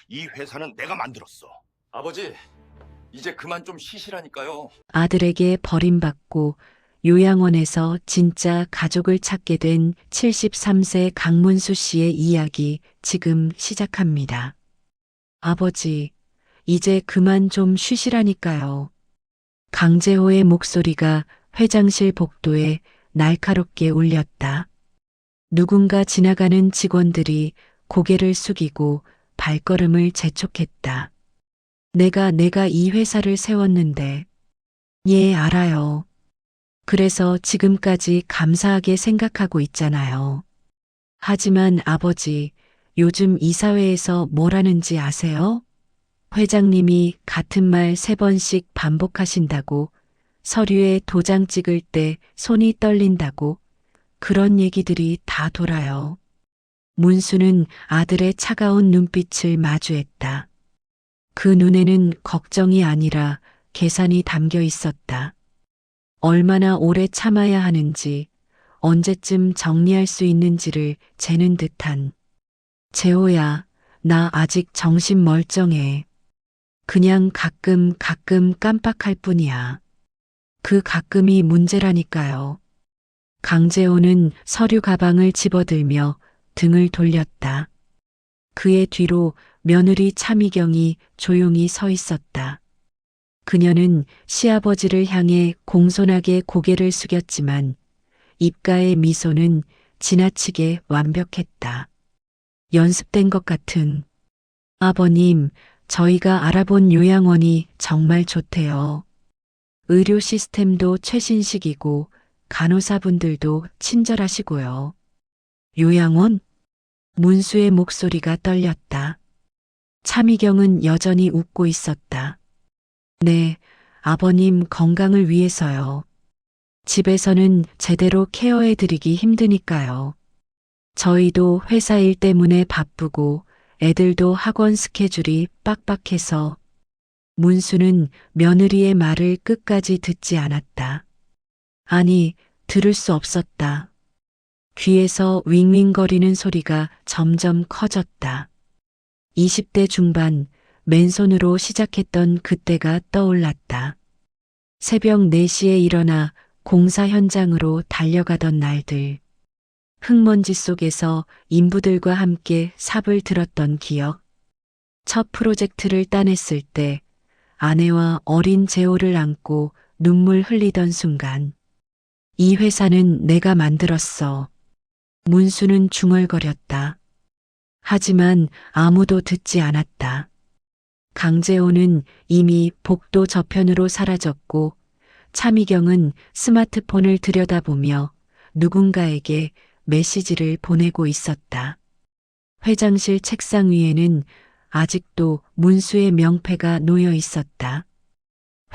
이 회사는 내가 만들었어. 아버지, 이제 그만 좀 쉬시라니까요. 아들에게 버림받고 요양원에서 진짜 가족을 찾게 된 73세 강문수 씨의 이야기 지금 시작합니다. 아버지, 이제 그만 좀 쉬시라니까요. 강재호의 목소리가 회장실 복도에 날카롭게 울렸다. 누군가 지나가는 직원들이 고개를 숙이고 발걸음을 재촉했다. 내가 이 회사를 세웠는데. 예, 알아요. 그래서 지금까지 감사하게 생각하고 있잖아요. 하지만 아버지, 요즘 이사회에서 뭐라는지 아세요? 회장님이 같은 말 3번씩 반복하신다고, 서류에 도장 찍을 때 손이 떨린다고, 그런 얘기들이 다 돌아요. 문수는 아들의 차가운 눈빛을 마주했다. 그 눈에는 걱정이 아니라 계산이 담겨 있었다. 얼마나 오래 참아야 하는지, 언제쯤 정리할 수 있는지를 재는 듯한. 재호야, 나 아직 정신 멀쩡해. 그냥 가끔 깜빡할 뿐이야. 그 가끔이 문제라니까요. 강재호는 서류 가방을 집어들며 등을 돌렸다. 그의 뒤로 며느리 차미경이 조용히 서 있었다. 그녀는 시아버지를 향해 공손하게 고개를 숙였지만 입가의 미소는 지나치게 완벽했다. 연습된 것 같은. 아버님, 저희가 알아본 요양원이 정말 좋대요. 의료 시스템도 최신식이고 간호사분들도 친절하시고요. 요양원? 문수의 목소리가 떨렸다. 차미경은 여전히 웃고 있었다. 네, 아버님 건강을 위해서요. 집에서는 제대로 케어해드리기 힘드니까요. 저희도 회사 일 때문에 바쁘고 애들도 학원 스케줄이 빡빡해서. 문수는 며느리의 말을 끝까지 듣지 않았다. 아니, 들을 수 없었다. 귀에서 윙윙거리는 소리가 점점 커졌다. 20대 중반, 맨손으로 시작했던 그때가 떠올랐다. 새벽 4시에 일어나 공사 현장으로 달려가던 날들. 흙먼지 속에서 인부들과 함께 삽을 들었던 기억. 첫 프로젝트를 따냈을 때 아내와 어린 재호를 안고 눈물 흘리던 순간. 이 회사는 내가 만들었어. 문수는 중얼거렸다. 하지만 아무도 듣지 않았다. 강재호는 이미 복도 저편으로 사라졌고 차미경은 스마트폰을 들여다보며 누군가에게 메시지를 보내고 있었다. 회장실 책상 위에는 아직도 문수의 명패가 놓여 있었다.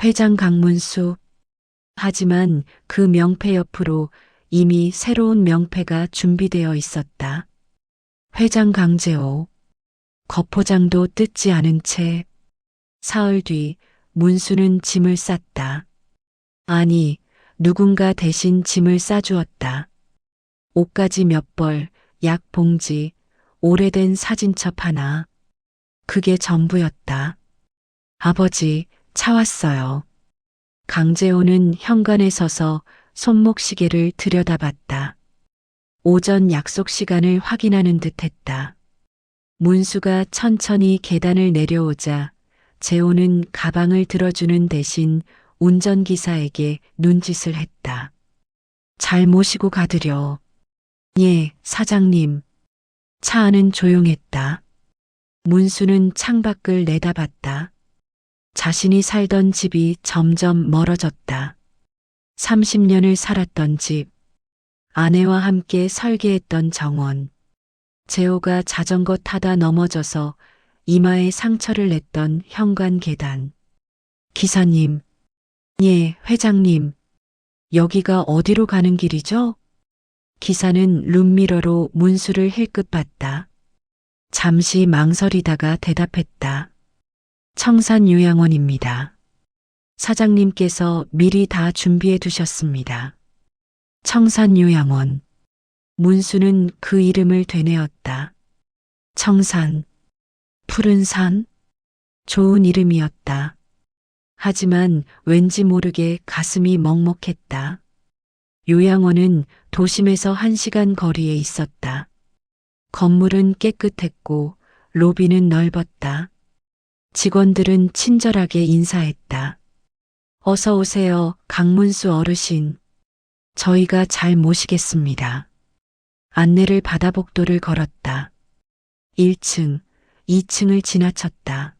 회장 강문수. 하지만 그 명패 옆으로 이미 새로운 명패가 준비되어 있었다. 회장 강재호. 거포장도 뜯지 않은 채. 사흘 뒤 문수는 짐을 쌌다. 아니, 누군가 대신 짐을 싸주었다. 옷가지 몇 벌, 약 봉지, 오래된 사진첩 하나. 그게 전부였다. 아버지, 차 왔어요. 강재호는 현관에 서서 손목시계를 들여다봤다. 오전 약속 시간을 확인하는 듯 했다. 문수가 천천히 계단을 내려오자 재호는 가방을 들어주는 대신 운전기사에게 눈짓을 했다. 잘 모시고 가드려. 예, 사장님. 차 안은 조용했다. 문수는 창밖을 내다봤다. 자신이 살던 집이 점점 멀어졌다. 30년을 살았던 집. 아내와 함께 설계했던 정원. 재호가 자전거 타다 넘어져서 이마에 상처를 냈던 현관 계단. 기사님. 예, 회장님. 여기가 어디로 가는 길이죠? 기사는 룸미러로 문수를 힐끗 봤다. 잠시 망설이다가 대답했다. 청산요양원입니다. 사장님께서 미리 다 준비해 두셨습니다. 청산요양원. 문수는 그 이름을 되뇌었다. 청산. 푸른 산? 좋은 이름이었다. 하지만 왠지 모르게 가슴이 먹먹했다. 요양원은 도심에서 1시간 거리에 있었다. 건물은 깨끗했고 로비는 넓었다. 직원들은 친절하게 인사했다. 어서 오세요, 강문수 어르신. 저희가 잘 모시겠습니다. 안내를 받아 복도를 걸었다. 1층, 2층을 지나쳤다.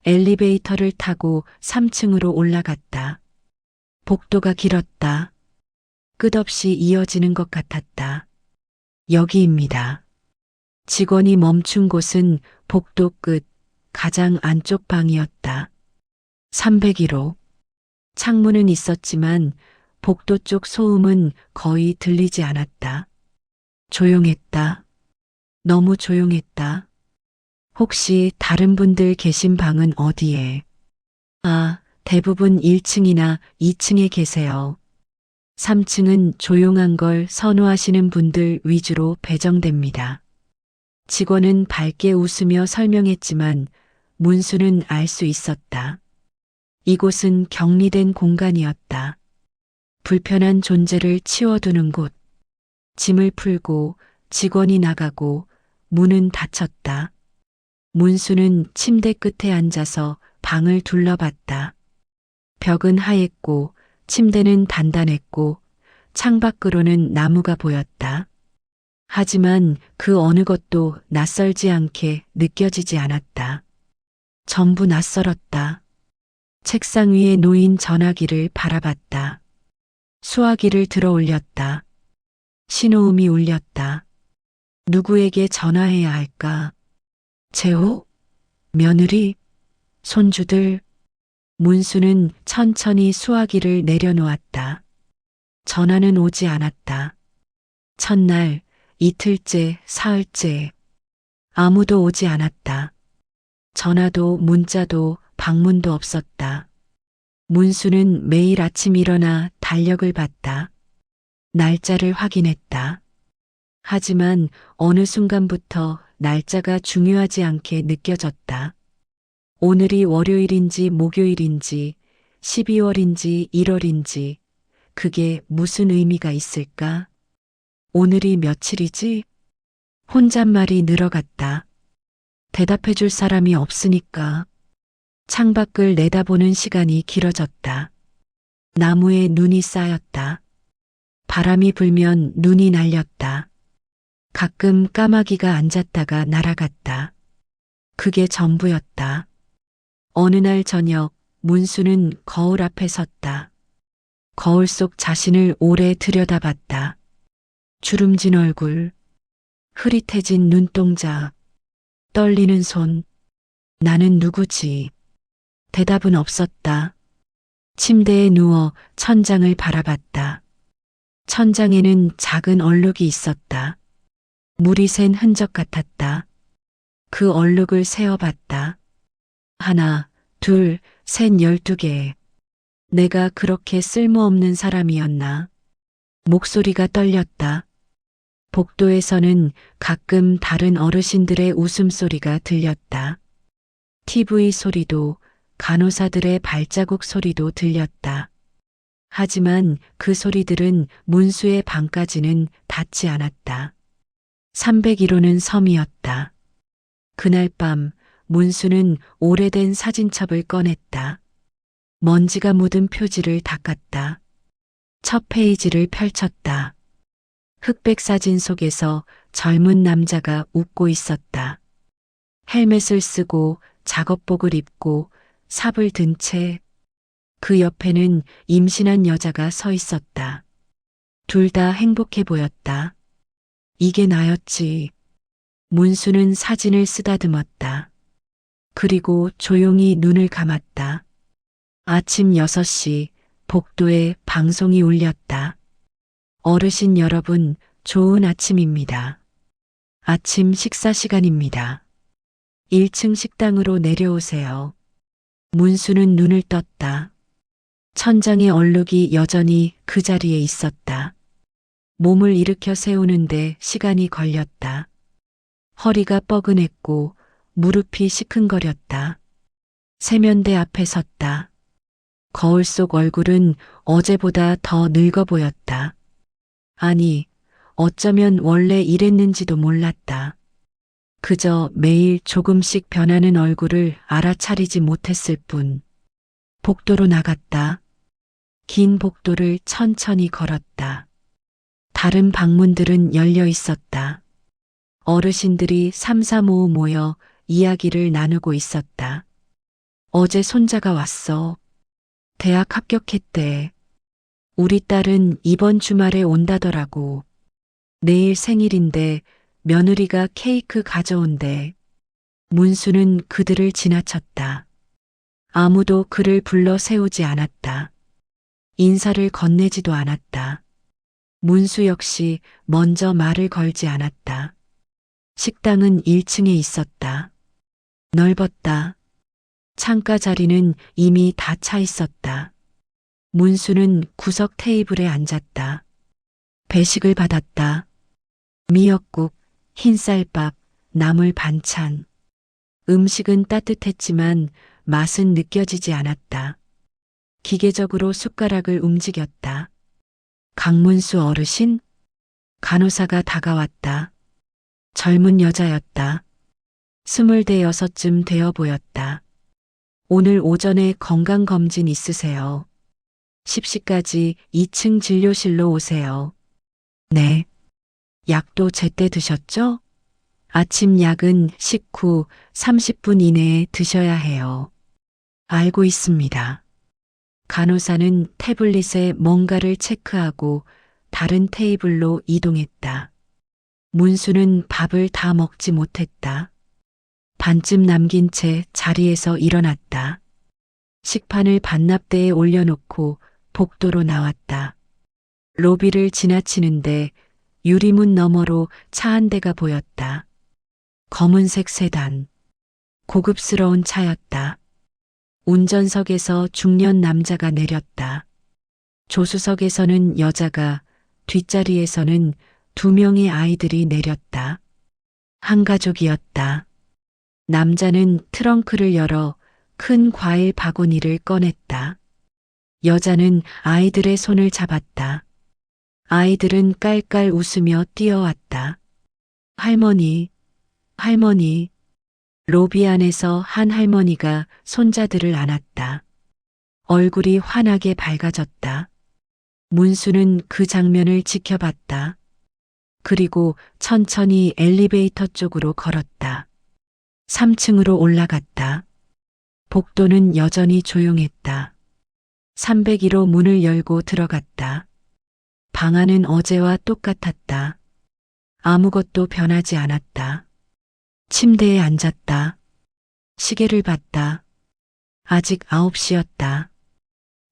엘리베이터를 타고 3층으로 올라갔다. 복도가 길었다. 끝없이 이어지는 것 같았다. 여기입니다. 직원이 멈춘 곳은 복도 끝 가장 안쪽 방이었다. 301호. 창문은 있었지만 복도 쪽 소음은 거의 들리지 않았다. 조용했다. 너무 조용했다. 혹시 다른 분들 계신 방은 어디에? 대부분 1층이나 2층에 계세요. 3층은 조용한 걸 선호하시는 분들 위주로 배정됩니다. 직원은 밝게 웃으며 설명했지만 문수는 알 수 있었다. 이곳은 격리된 공간이었다. 불편한 존재를 치워두는 곳. 짐을 풀고 직원이 나가고 문은 닫혔다. 문수는 침대 끝에 앉아서 방을 둘러봤다. 벽은 하얗고 침대는 단단했고 창밖으로는 나무가 보였다. 하지만 그 어느 것도 낯설지 않게 느껴지지 않았다. 전부 낯설었다. 책상 위에 놓인 전화기를 바라봤다. 수화기를 들어 올렸다. 신호음이 울렸다. 누구에게 전화해야 할까? 재호? 며느리? 손주들? 문수는 천천히 수화기를 내려놓았다. 전화는 오지 않았다. 첫날, 이틀째, 사흘째. 아무도 오지 않았다. 전화도 문자도 방문도 없었다. 문수는 매일 아침 일어나 달력을 봤다. 날짜를 확인했다. 하지만 어느 순간부터 날짜가 중요하지 않게 느껴졌다. 오늘이 월요일인지 목요일인지 12월인지 1월인지 그게 무슨 의미가 있을까? 오늘이 며칠이지? 혼잣말이 늘어갔다. 대답해 줄 사람이 없으니까. 창밖을 내다보는 시간이 길어졌다. 나무에 눈이 쌓였다. 바람이 불면 눈이 날렸다. 가끔 까마귀가 앉았다가 날아갔다. 그게 전부였다. 어느 날 저녁 문수는 거울 앞에 섰다. 거울 속 자신을 오래 들여다봤다. 주름진 얼굴, 흐릿해진 눈동자, 떨리는 손. 나는 누구지? 대답은 없었다. 침대에 누워 천장을 바라봤다. 천장에는 작은 얼룩이 있었다. 물이 샌 흔적 같았다. 그 얼룩을 세어봤다. 하나, 둘, 셋 12개. 내가 그렇게 쓸모없는 사람이었나? 목소리가 떨렸다. 복도에서는 가끔 다른 어르신들의 웃음소리가 들렸다. TV 소리도 간호사들의 발자국 소리도 들렸다. 하지만 그 소리들은 문수의 방까지는 닿지 않았다. 301호는 섬이었다. 그날 밤 문수는 오래된 사진첩을 꺼냈다. 먼지가 묻은 표지를 닦았다. 첫 페이지를 펼쳤다. 흑백 사진 속에서 젊은 남자가 웃고 있었다. 헬멧을 쓰고 작업복을 입고 삽을 든 채 그 옆에는 임신한 여자가 서 있었다. 둘 다 행복해 보였다. 이게 나였지. 문수는 사진을 쓰다듬었다. 그리고 조용히 눈을 감았다. 아침 6시 복도에 방송이 울렸다. 어르신 여러분, 좋은 아침입니다. 아침 식사 시간입니다. 1층 식당으로 내려오세요. 문수는 눈을 떴다. 천장의 얼룩이 여전히 그 자리에 있었다. 몸을 일으켜 세우는데 시간이 걸렸다. 허리가 뻐근했고 무릎이 시큰거렸다. 세면대 앞에 섰다. 거울 속 얼굴은 어제보다 더 늙어 보였다. 아니, 어쩌면 원래 이랬는지도 몰랐다. 그저 매일 조금씩 변하는 얼굴을 알아차리지 못했을 뿐. 복도로 나갔다. 긴 복도를 천천히 걸었다. 다른 방문들은 열려 있었다. 어르신들이 삼삼오오 모여 이야기를 나누고 있었다. 어제 손자가 왔어. 대학 합격했대. 우리 딸은 이번 주말에 온다더라고. 내일 생일인데 며느리가 케이크 가져온대. 문수는 그들을 지나쳤다. 아무도 그를 불러 세우지 않았다. 인사를 건네지도 않았다. 문수 역시 먼저 말을 걸지 않았다. 식당은 1층에 있었다. 넓었다. 창가 자리는 이미 다 차 있었다. 문수는 구석 테이블에 앉았다. 배식을 받았다. 미역국, 흰쌀밥, 나물 반찬. 음식은 따뜻했지만 맛은 느껴지지 않았다. 기계적으로 숟가락을 움직였다. 강문수 어르신? 간호사가 다가왔다. 젊은 여자였다. 26쯤 되어 보였다. 오늘 오전에 건강검진 있으세요. 10시까지 2층 진료실로 오세요. 네. 약도 제때 드셨죠? 아침 약은 식후 30분 이내에 드셔야 해요. 알고 있습니다. 간호사는 태블릿에 뭔가를 체크하고 다른 테이블로 이동했다. 문수는 밥을 다 먹지 못했다. 반쯤 남긴 채 자리에서 일어났다. 식판을 반납대에 올려놓고 복도로 나왔다. 로비를 지나치는데 유리문 너머로 차 한 대가 보였다. 검은색 세단. 고급스러운 차였다. 운전석에서 중년 남자가 내렸다. 조수석에서는 여자가, 뒷자리에서는 2명의 아이들이 내렸다. 한 가족이었다. 남자는 트렁크를 열어 큰 과일 바구니를 꺼냈다. 여자는 아이들의 손을 잡았다. 아이들은 깔깔 웃으며 뛰어왔다. 할머니, 할머니. 로비 안에서 한 할머니가 손자들을 안았다. 얼굴이 환하게 밝아졌다. 문수는 그 장면을 지켜봤다. 그리고 천천히 엘리베이터 쪽으로 걸었다. 3층으로 올라갔다. 복도는 여전히 조용했다. 301호 문을 열고 들어갔다. 방 안은 어제와 똑같았다. 아무것도 변하지 않았다. 침대에 앉았다. 시계를 봤다. 아직 9시였다.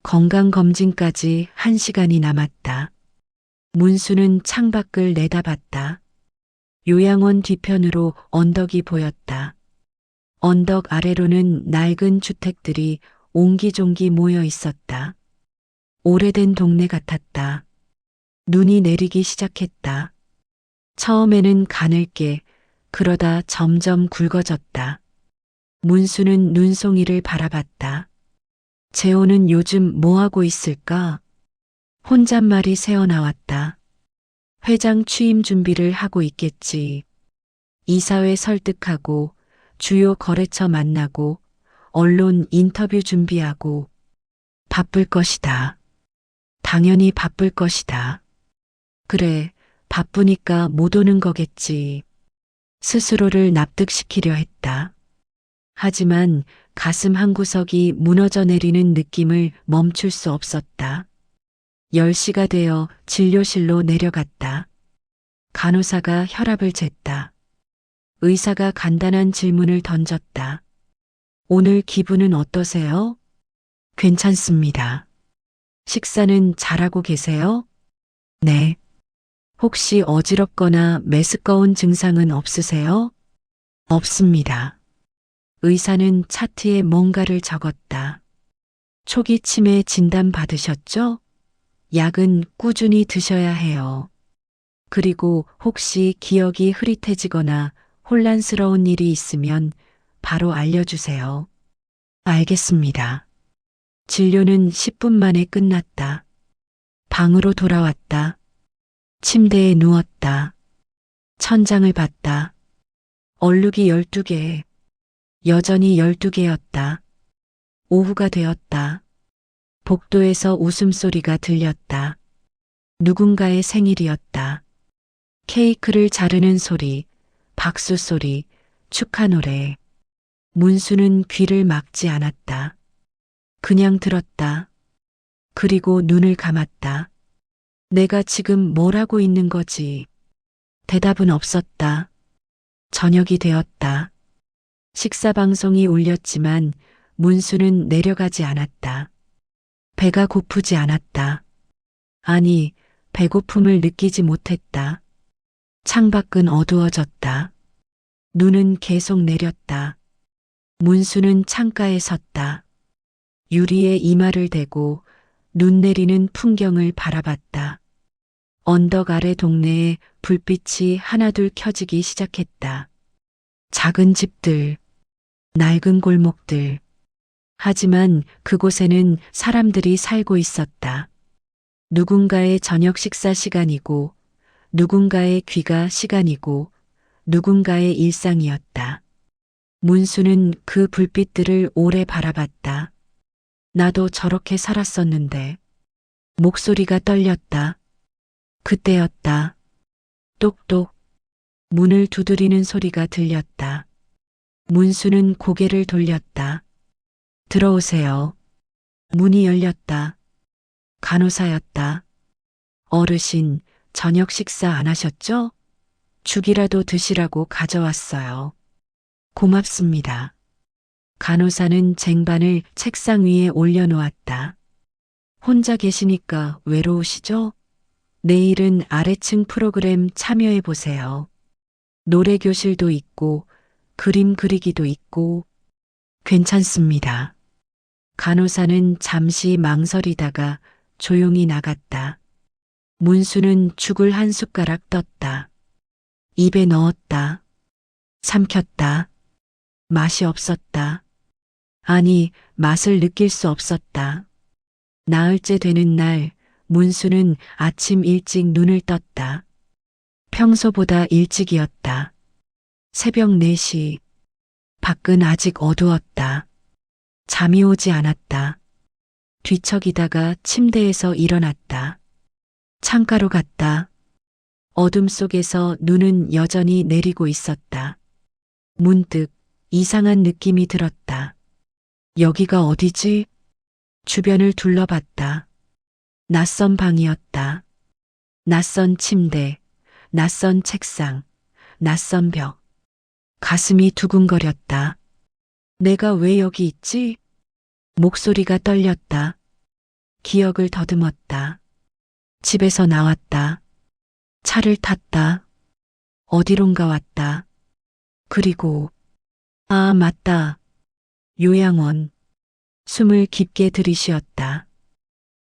건강검진까지 1시간이 남았다. 문수는 창밖을 내다봤다. 요양원 뒤편으로 언덕이 보였다. 언덕 아래로는 낡은 주택들이 옹기종기 모여 있었다. 오래된 동네 같았다. 눈이 내리기 시작했다. 처음에는 가늘게, 그러다 점점 굵어졌다. 문수는 눈송이를 바라봤다. 재호는 요즘 뭐하고 있을까? 혼잣말이 새어나왔다. 회장 취임 준비를 하고 있겠지. 이사회 설득하고, 주요 거래처 만나고, 언론 인터뷰 준비하고, 바쁠 것이다. 당연히 바쁠 것이다. 그래, 바쁘니까 못 오는 거겠지. 스스로를 납득시키려 했다. 하지만 가슴 한구석이 무너져 내리는 느낌을 멈출 수 없었다. 10시가 되어 진료실로 내려갔다. 간호사가 혈압을 쟀다. 의사가 간단한 질문을 던졌다. 오늘 기분은 어떠세요? 괜찮습니다. 식사는 잘하고 계세요? 네. 혹시 어지럽거나 메스꺼운 증상은 없으세요? 없습니다. 의사는 차트에 뭔가를 적었다. 초기 치매 진단 받으셨죠? 약은 꾸준히 드셔야 해요. 그리고 혹시 기억이 흐릿해지거나 혼란스러운 일이 있으면 바로 알려주세요. 알겠습니다. 진료는 10분 만에 끝났다. 방으로 돌아왔다. 침대에 누웠다. 천장을 봤다. 얼룩이 12개. 여전히 12개였다. 오후가 되었다. 복도에서 웃음소리가 들렸다. 누군가의 생일이었다. 케이크를 자르는 소리, 박수 소리, 축하 노래. 문수는 귀를 막지 않았다. 그냥 들었다. 그리고 눈을 감았다. 내가 지금 뭘 하고 있는 거지? 대답은 없었다. 저녁이 되었다. 식사 방송이 울렸지만 문수는 내려가지 않았다. 배가 고프지 않았다. 아니, 배고픔을 느끼지 못했다. 창밖은 어두워졌다. 눈은 계속 내렸다. 문수는 창가에 섰다. 유리에 이마를 대고 눈 내리는 풍경을 바라봤다. 언덕 아래 동네에 불빛이 하나둘 켜지기 시작했다. 작은 집들, 낡은 골목들. 하지만 그곳에는 사람들이 살고 있었다. 누군가의 저녁 식사 시간이고, 누군가의 귀가 시간이고, 누군가의 일상이었다. 문수는 그 불빛들을 오래 바라봤다. 나도 저렇게 살았었는데. 목소리가 떨렸다. 그때였다. 똑똑. 문을 두드리는 소리가 들렸다. 문수는 고개를 돌렸다. 들어오세요. 문이 열렸다. 간호사였다. 어르신, 저녁 식사 안 하셨죠? 죽이라도 드시라고 가져왔어요. 고맙습니다. 간호사는 쟁반을 책상 위에 올려놓았다. 혼자 계시니까 외로우시죠? 내일은 아래층 프로그램 참여해 보세요. 노래 교실도 있고, 그림 그리기도 있고, 괜찮습니다. 간호사는 잠시 망설이다가 조용히 나갔다. 문수는 죽을 한 숟가락 떴다. 입에 넣었다. 삼켰다. 맛이 없었다. 아니, 맛을 느낄 수 없었다. 나흘째 되는 날, 문수는 아침 일찍 눈을 떴다. 평소보다 일찍이었다. 새벽 4시. 밖은 아직 어두웠다. 잠이 오지 않았다. 뒤척이다가 침대에서 일어났다. 창가로 갔다. 어둠 속에서 눈은 여전히 내리고 있었다. 문득 이상한 느낌이 들었다. 여기가 어디지? 주변을 둘러봤다. 낯선 방이었다. 낯선 침대, 낯선 책상, 낯선 벽. 가슴이 두근거렸다. 내가 왜 여기 있지? 목소리가 떨렸다. 기억을 더듬었다. 집에서 나왔다. 차를 탔다. 어디론가 왔다. 그리고, 아, 맞다. 요양원. 숨을 깊게 들이쉬었다.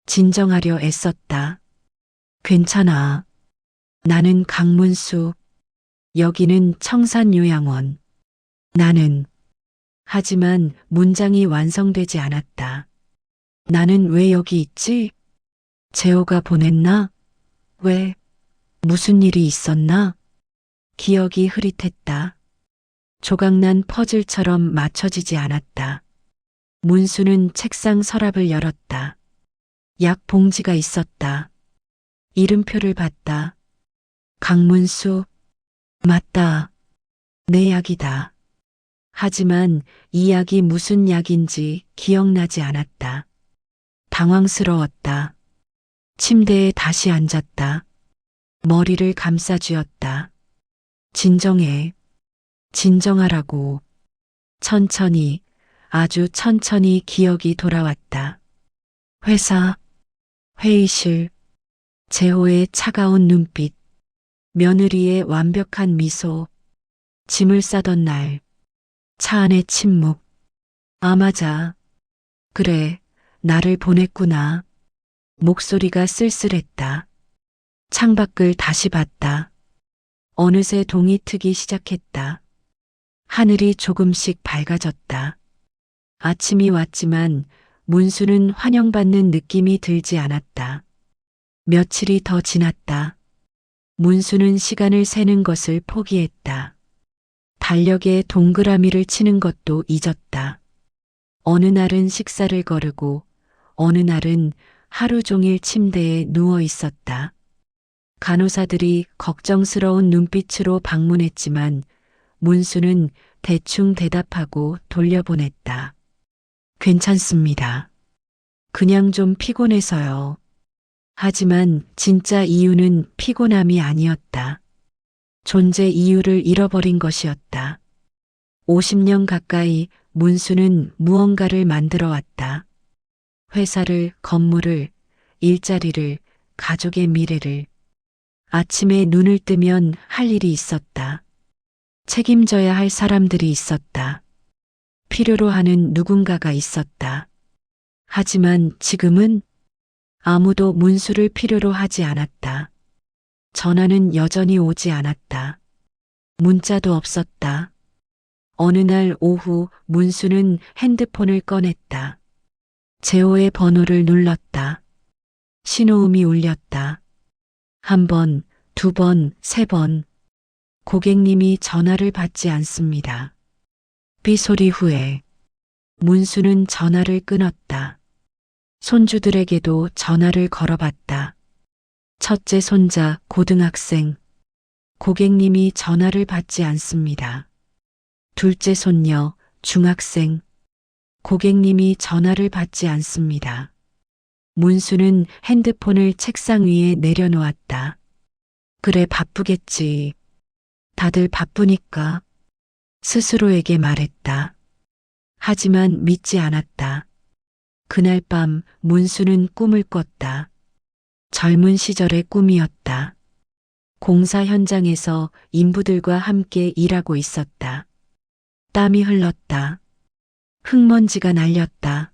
진정하려 애썼다. 괜찮아. 나는 강문수. 여기는 청산요양원. 나는. 하지만 문장이 완성되지 않았다. 나는 왜 여기 있지? 재호가 보냈나? 왜? 무슨 일이 있었나? 기억이 흐릿했다. 조각난 퍼즐처럼 맞춰지지 않았다. 문수는 책상 서랍을 열었다. 약 봉지가 있었다. 이름표를 봤다. 강문수. 맞다. 내 약이다. 하지만 이 약이 무슨 약인지 기억나지 않았다. 당황스러웠다. 침대에 다시 앉았다. 머리를 감싸쥐었다. 진정해. 진정하라고. 천천히, 아주 천천히 기억이 돌아왔다. 회사, 회의실, 재호의 차가운 눈빛, 며느리의 완벽한 미소, 짐을 싸던 날, 차 안의 침묵. 아, 맞아. 그래, 나를 보냈구나. 목소리가 쓸쓸했다. 창밖을 다시 봤다. 어느새 동이 트기 시작했다. 하늘이 조금씩 밝아졌다. 아침이 왔지만 문수는 환영받는 느낌이 들지 않았다. 며칠이 더 지났다. 문수는 시간을 세는 것을 포기했다. 달력에 동그라미를 치는 것도 잊었다. 어느 날은 식사를 거르고 어느 날은 하루 종일 침대에 누워 있었다. 간호사들이 걱정스러운 눈빛으로 방문했지만 문수는 대충 대답하고 돌려보냈다. 괜찮습니다. 그냥 좀 피곤해서요. 하지만 진짜 이유는 피곤함이 아니었다. 존재 이유를 잃어버린 것이었다. 50년 가까이 문수는 무언가를 만들어 왔다. 회사를, 건물을, 일자리를, 가족의 미래를. 아침에 눈을 뜨면 할 일이 있었다. 책임져야 할 사람들이 있었다. 필요로 하는 누군가가 있었다. 하지만 지금은 아무도 문수를 필요로 하지 않았다. 전화는 여전히 오지 않았다. 문자도 없었다. 어느 날 오후 문수는 핸드폰을 꺼냈다. 제호의 번호를 눌렀다. 신호음이 울렸다. 한 번, 두 번, 세 번. 고객님이 전화를 받지 않습니다. 삐소리 후에 문수는 전화를 끊었다. 손주들에게도 전화를 걸어봤다. 첫째 손자 고등학생. 고객님이 전화를 받지 않습니다. 둘째 손녀 중학생. 고객님이 전화를 받지 않습니다. 문수는 핸드폰을 책상 위에 내려놓았다. 그래, 바쁘겠지. 다들 바쁘니까. 스스로에게 말했다. 하지만 믿지 않았다. 그날 밤 문수는 꿈을 꿨다. 젊은 시절의 꿈이었다. 공사 현장에서 인부들과 함께 일하고 있었다. 땀이 흘렀다. 흙먼지가 날렸다.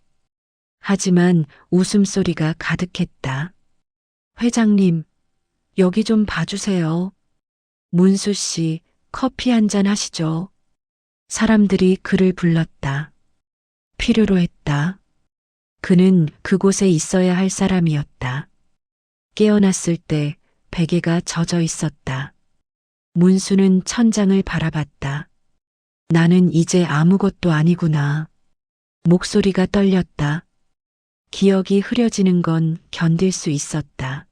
하지만 웃음소리가 가득했다. 회장님, 여기 좀 봐주세요. 문수 씨, 커피 한 잔 하시죠. 사람들이 그를 불렀다. 필요로 했다. 그는 그곳에 있어야 할 사람이었다. 깨어났을 때 베개가 젖어 있었다. 문수는 천장을 바라봤다. 나는 이제 아무것도 아니구나. 목소리가 떨렸다. 기억이 흐려지는 건 견딜 수 있었다.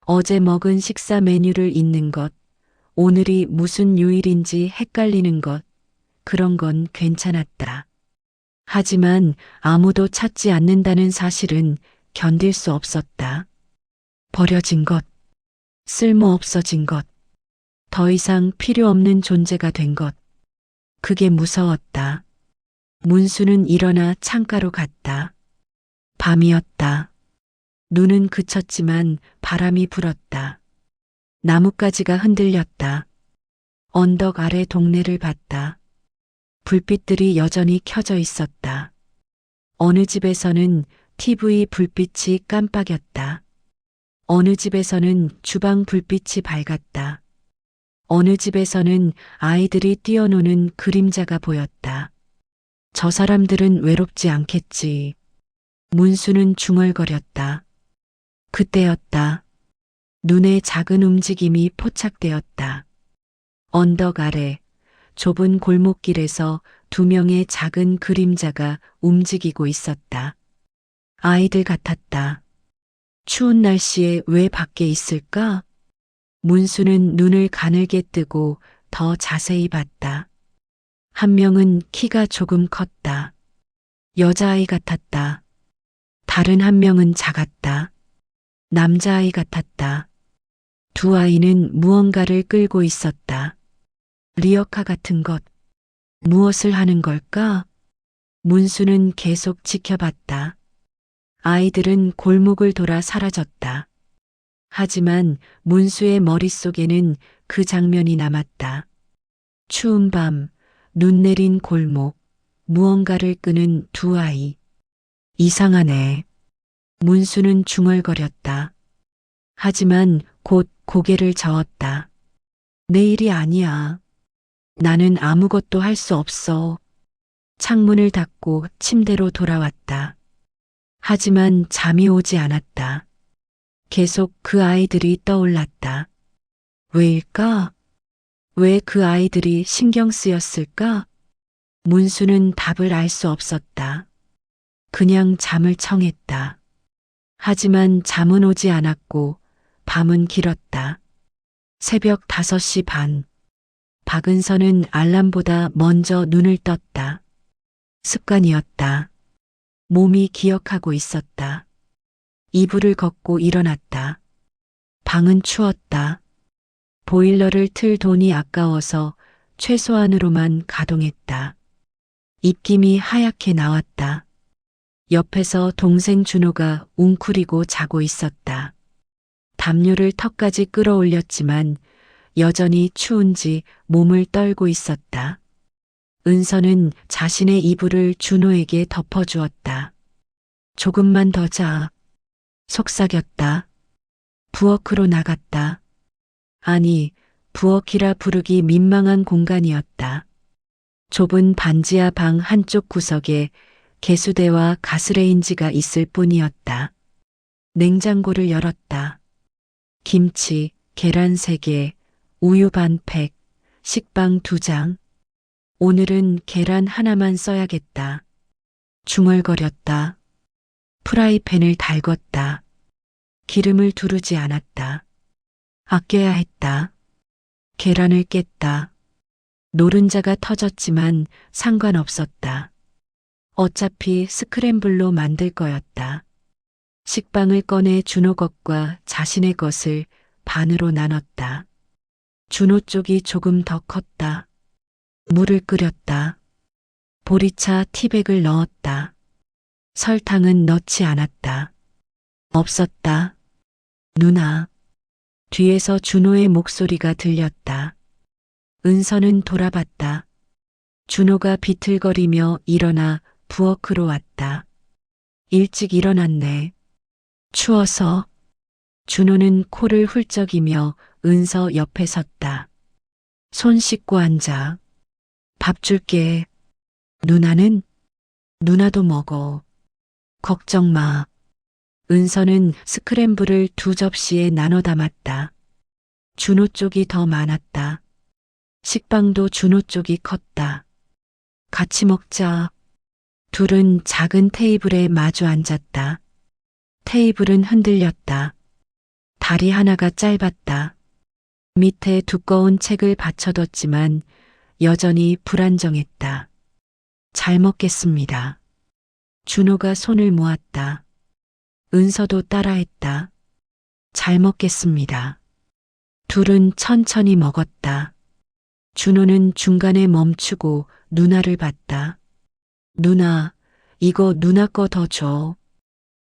어제 먹은 식사 메뉴를 잊는 것, 오늘이 무슨 요일인지 헷갈리는 것, 그런 건 괜찮았다. 하지만 아무도 찾지 않는다는 사실은 견딜 수 없었다. 버려진 것, 쓸모 없어진 것, 더 이상 필요 없는 존재가 된 것. 그게 무서웠다. 문수는 일어나 창가로 갔다. 밤이었다. 눈은 그쳤지만 바람이 불었다. 나뭇가지가 흔들렸다. 언덕 아래 동네를 봤다. 불빛들이 여전히 켜져 있었다. 어느 집에서는 TV 불빛이 깜빡였다. 어느 집에서는 주방 불빛이 밝았다. 어느 집에서는 아이들이 뛰어노는 그림자가 보였다. 저 사람들은 외롭지 않겠지. 문수는 중얼거렸다. 그때였다. 눈에 작은 움직임이 포착되었다. 언덕 아래 좁은 골목길에서 두 명의 작은 그림자가 움직이고 있었다. 아이들 같았다. 추운 날씨에 왜 밖에 있을까? 문수는 눈을 가늘게 뜨고 더 자세히 봤다. 한 명은 키가 조금 컸다. 여자아이 같았다. 다른 한 명은 작았다. 남자아이 같았다. 두 아이는 무언가를 끌고 있었다. 리어카 같은 것. 무엇을 하는 걸까? 문수는 계속 지켜봤다. 아이들은 골목을 돌아 사라졌다. 하지만 문수의 머릿속에는 그 장면이 남았다. 추운 밤, 눈 내린 골목, 무언가를 끄는 두 아이. 이상하네. 문수는 중얼거렸다. 하지만 곧 고개를 저었다. 내 일이 아니야. 나는 아무것도 할 수 없어. 창문을 닫고 침대로 돌아왔다. 하지만 잠이 오지 않았다. 계속 그 아이들이 떠올랐다. 왜일까? 왜 그 아이들이 신경 쓰였을까? 문수는 답을 알 수 없었다. 그냥 잠을 청했다. 하지만 잠은 오지 않았고 밤은 길었다. 새벽 5시 반. 박은서는 알람보다 먼저 눈을 떴다. 습관이었다. 몸이 기억하고 있었다. 이불을 걷고 일어났다. 방은 추웠다. 보일러를 틀 돈이 아까워서 최소한으로만 가동했다. 입김이 하얗게 나왔다. 옆에서 동생 준호가 웅크리고 자고 있었다. 담요를 턱까지 끌어올렸지만 여전히 추운지 몸을 떨고 있었다. 은서는 자신의 이불을 준호에게 덮어주었다. 조금만 더 자. 속삭였다. 부엌으로 나갔다. 아니, 부엌이라 부르기 민망한 공간이었다. 좁은 반지하 방 한쪽 구석에 개수대와 가스레인지가 있을 뿐이었다. 냉장고를 열었다. 김치, 계란 3개, 우유 반 팩, 식빵 2장. 오늘은 계란 하나만 써야겠다. 중얼거렸다. 프라이팬을 달궜다. 기름을 두르지 않았다. 아껴야 했다. 계란을 깼다. 노른자가 터졌지만 상관없었다. 어차피 스크램블로 만들 거였다. 식빵을 꺼내 준호 것과 자신의 것을 반으로 나눴다. 준호 쪽이 조금 더 컸다. 물을 끓였다. 보리차 티백을 넣었다. 설탕은 넣지 않았다. 없었다. 누나. 뒤에서 준호의 목소리가 들렸다. 은서는 돌아봤다. 준호가 비틀거리며 일어나 부엌으로 왔다. 일찍 일어났네. 추워서. 준호는 코를 훌쩍이며 은서 옆에 섰다. 손 씻고 앉아. 밥 줄게. 누나는? 누나도 먹어. 걱정 마. 은서는 스크램블을 2접시에 나눠 담았다. 준호 쪽이 더 많았다. 식빵도 준호 쪽이 컸다. 같이 먹자. 둘은 작은 테이블에 마주 앉았다. 테이블은 흔들렸다. 다리 하나가 짧았다. 밑에 두꺼운 책을 받쳐뒀지만 여전히 불안정했다. 잘 먹겠습니다. 준호가 손을 모았다. 은서도 따라했다. 잘 먹겠습니다. 둘은 천천히 먹었다. 준호는 중간에 멈추고 누나를 봤다. 누나, 이거 누나 거 더 줘.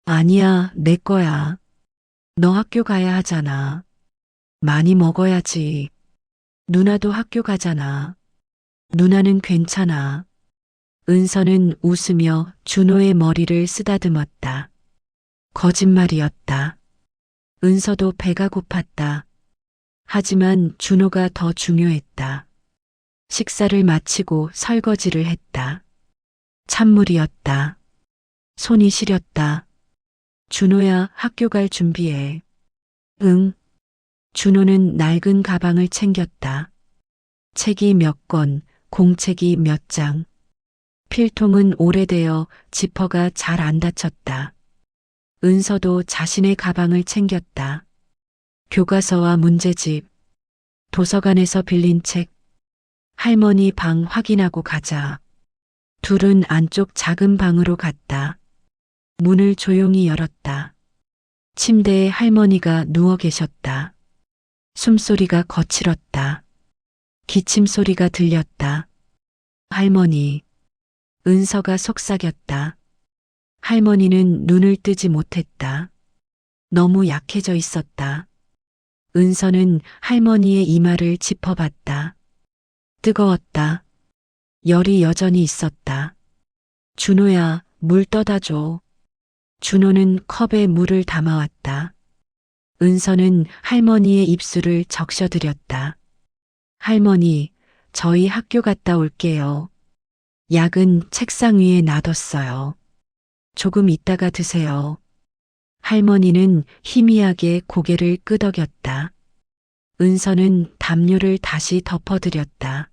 아니야, 내 거야. 너 학교 가야 하잖아. 많이 먹어야지. 누나도 학교 가잖아. 누나는 괜찮아. 은서는 웃으며 준호의 머리를 쓰다듬었다. 거짓말이었다. 은서도 배가 고팠다. 하지만 준호가 더 중요했다. 식사를 마치고 설거지를 했다. 찬물이었다. 손이 시렸다. 준호야, 학교 갈 준비해. 응. 준호는 낡은 가방을 챙겼다. 책이 몇 권, 공책이 몇 장. 필통은 오래되어 지퍼가 잘 안 닫혔다. 은서도 자신의 가방을 챙겼다. 교과서와 문제집, 도서관에서 빌린 책, 할머니 방 확인하고 가자. 둘은 안쪽 작은 방으로 갔다. 문을 조용히 열었다. 침대에 할머니가 누워 계셨다. 숨소리가 거칠었다. 기침 소리가 들렸다. 할머니. 은서가 속삭였다. 할머니는 눈을 뜨지 못했다. 너무 약해져 있었다. 은서는 할머니의 이마를 짚어봤다. 뜨거웠다. 열이 여전히 있었다. 준호야, 물 떠다 줘. 준호는 컵에 물을 담아왔다. 은서는 할머니의 입술을 적셔드렸다. 할머니, 저희 학교 갔다 올게요. 약은 책상 위에 놔뒀어요. 조금 있다가 드세요. 할머니는 희미하게 고개를 끄덕였다. 은서는 담요를 다시 덮어드렸다.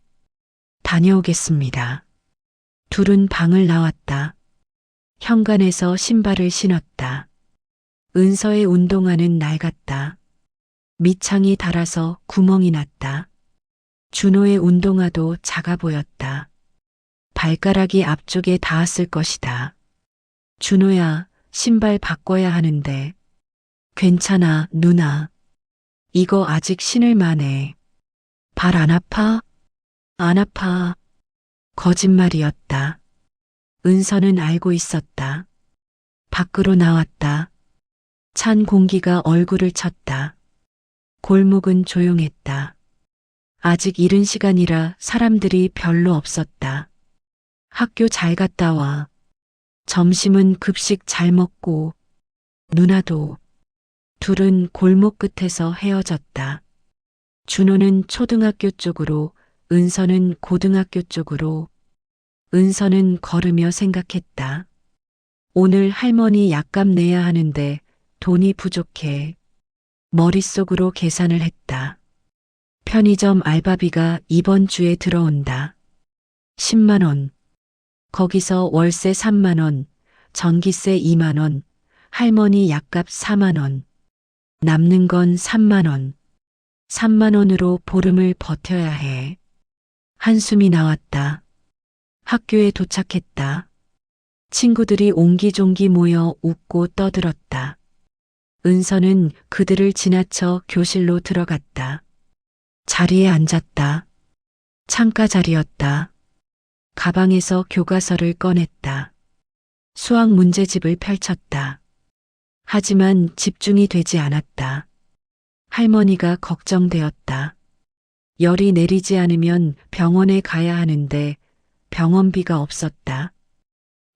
다녀오겠습니다. 둘은 방을 나왔다. 현관에서 신발을 신었다. 은서의 운동화는 낡았다. 밑창이 닳아서 구멍이 났다. 준호의 운동화도 작아 보였다. 발가락이 앞쪽에 닿았을 것이다. 준호야, 신발 바꿔야 하는데. 괜찮아, 누나. 이거 아직 신을 만해. 발 안 아파? 안 아파. 거짓말이었다. 은서는 알고 있었다. 밖으로 나왔다. 찬 공기가 얼굴을 쳤다. 골목은 조용했다. 아직 이른 시간이라 사람들이 별로 없었다. 학교 잘 갔다 와. 점심은 급식 잘 먹고. 누나도. 둘은 골목 끝에서 헤어졌다. 준호는 초등학교 쪽으로, 은서는 고등학교 쪽으로. 은서는 걸으며 생각했다. 오늘 할머니 약값 내야 하는데 돈이 부족해. 머릿속으로 계산을 했다. 편의점 알바비가 이번 주에 들어온다. 10만 원. 거기서 월세 3만 원, 전기세 2만 원, 할머니 약값 4만 원. 남는 건 3만 원. 3만 원으로 보름을 버텨야 해. 한숨이 나왔다. 학교에 도착했다. 친구들이 옹기종기 모여 웃고 떠들었다. 은서는 그들을 지나쳐 교실로 들어갔다. 자리에 앉았다. 창가 자리였다. 가방에서 교과서를 꺼냈다. 수학 문제집을 펼쳤다. 하지만 집중이 되지 않았다. 할머니가 걱정되었다. 열이 내리지 않으면 병원에 가야 하는데 병원비가 없었다.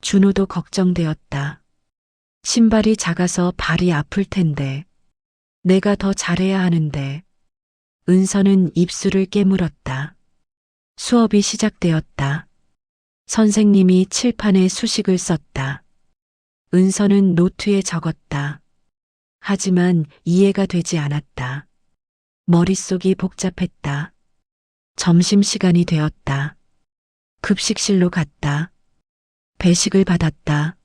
준호도 걱정되었다. 신발이 작아서 발이 아플 텐데. 내가 더 잘해야 하는데. 은서는 입술을 깨물었다. 수업이 시작되었다. 선생님이 칠판에 수식을 썼다. 은서는 노트에 적었다. 하지만 이해가 되지 않았다. 머릿속이 복잡했다. 점심시간이 되었다. 급식실로 갔다. 배식을 받았다.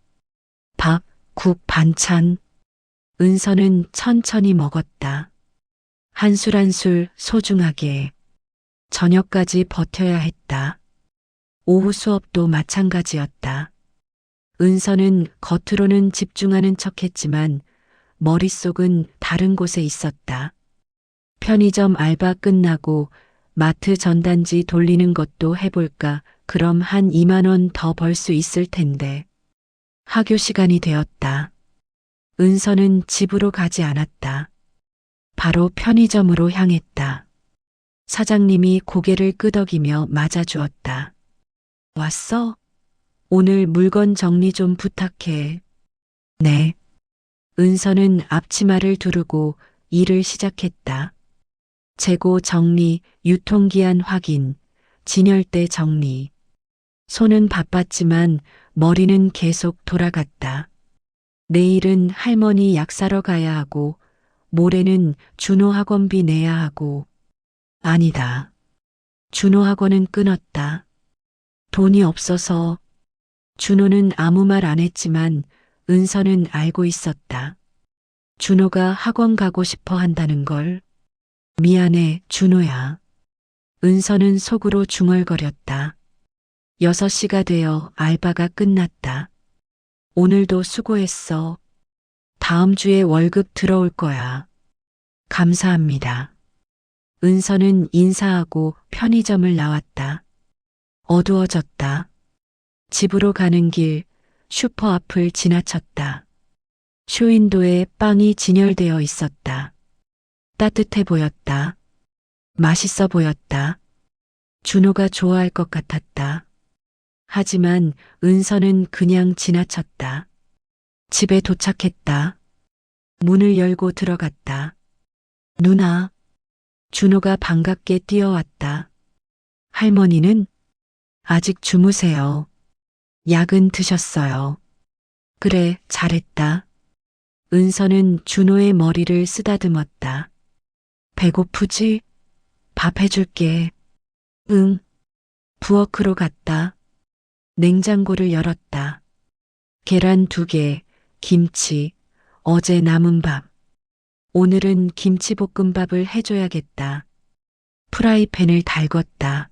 밥, 국, 반찬. 은서는 천천히 먹었다. 한 술 한 술 소중하게. 저녁까지 버텨야 했다. 오후 수업도 마찬가지였다. 은서는 겉으로는 집중하는 척했지만 머릿속은 다른 곳에 있었다. 편의점 알바 끝나고 마트 전단지 돌리는 것도 해볼까? 그럼 한 2만 원 더 벌 수 있을 텐데. 학교 시간이 되었다. 은서는 집으로 가지 않았다. 바로 편의점으로 향했다. 사장님이 고개를 끄덕이며 맞아주었다. 왔어? 오늘 물건 정리 좀 부탁해. 네. 은서는 앞치마를 두르고 일을 시작했다. 재고 정리, 유통기한 확인, 진열대 정리. 손은 바빴지만 머리는 계속 돌아갔다. 내일은 할머니 약 사러 가야 하고, 모레는 준호 학원비 내야 하고. 아니다. 준호 학원은 끊었다. 돈이 없어서. 준호는 아무 말 안 했지만 은서는 알고 있었다. 준호가 학원 가고 싶어 한다는 걸. 미안해, 준호야. 은서는 속으로 중얼거렸다. 6시가 되어 알바가 끝났다. 오늘도 수고했어. 다음 주에 월급 들어올 거야. 감사합니다. 은서는 인사하고 편의점을 나왔다. 어두워졌다. 집으로 가는 길 슈퍼 앞을 지나쳤다. 쇼윈도에 빵이 진열되어 있었다. 따뜻해 보였다. 맛있어 보였다. 준호가 좋아할 것 같았다. 하지만 은서는 그냥 지나쳤다. 집에 도착했다. 문을 열고 들어갔다. 누나. 준호가 반갑게 뛰어왔다. 할머니는 아직 주무세요. 약은 드셨어요. 그래, 잘했다. 은서는 준호의 머리를 쓰다듬었다. 배고프지? 밥 해줄게. 응. 부엌으로 갔다. 냉장고를 열었다. 계란 2개, 김치, 어제 남은 밥. 오늘은 김치볶음밥을 해줘야겠다. 프라이팬을 달궜다.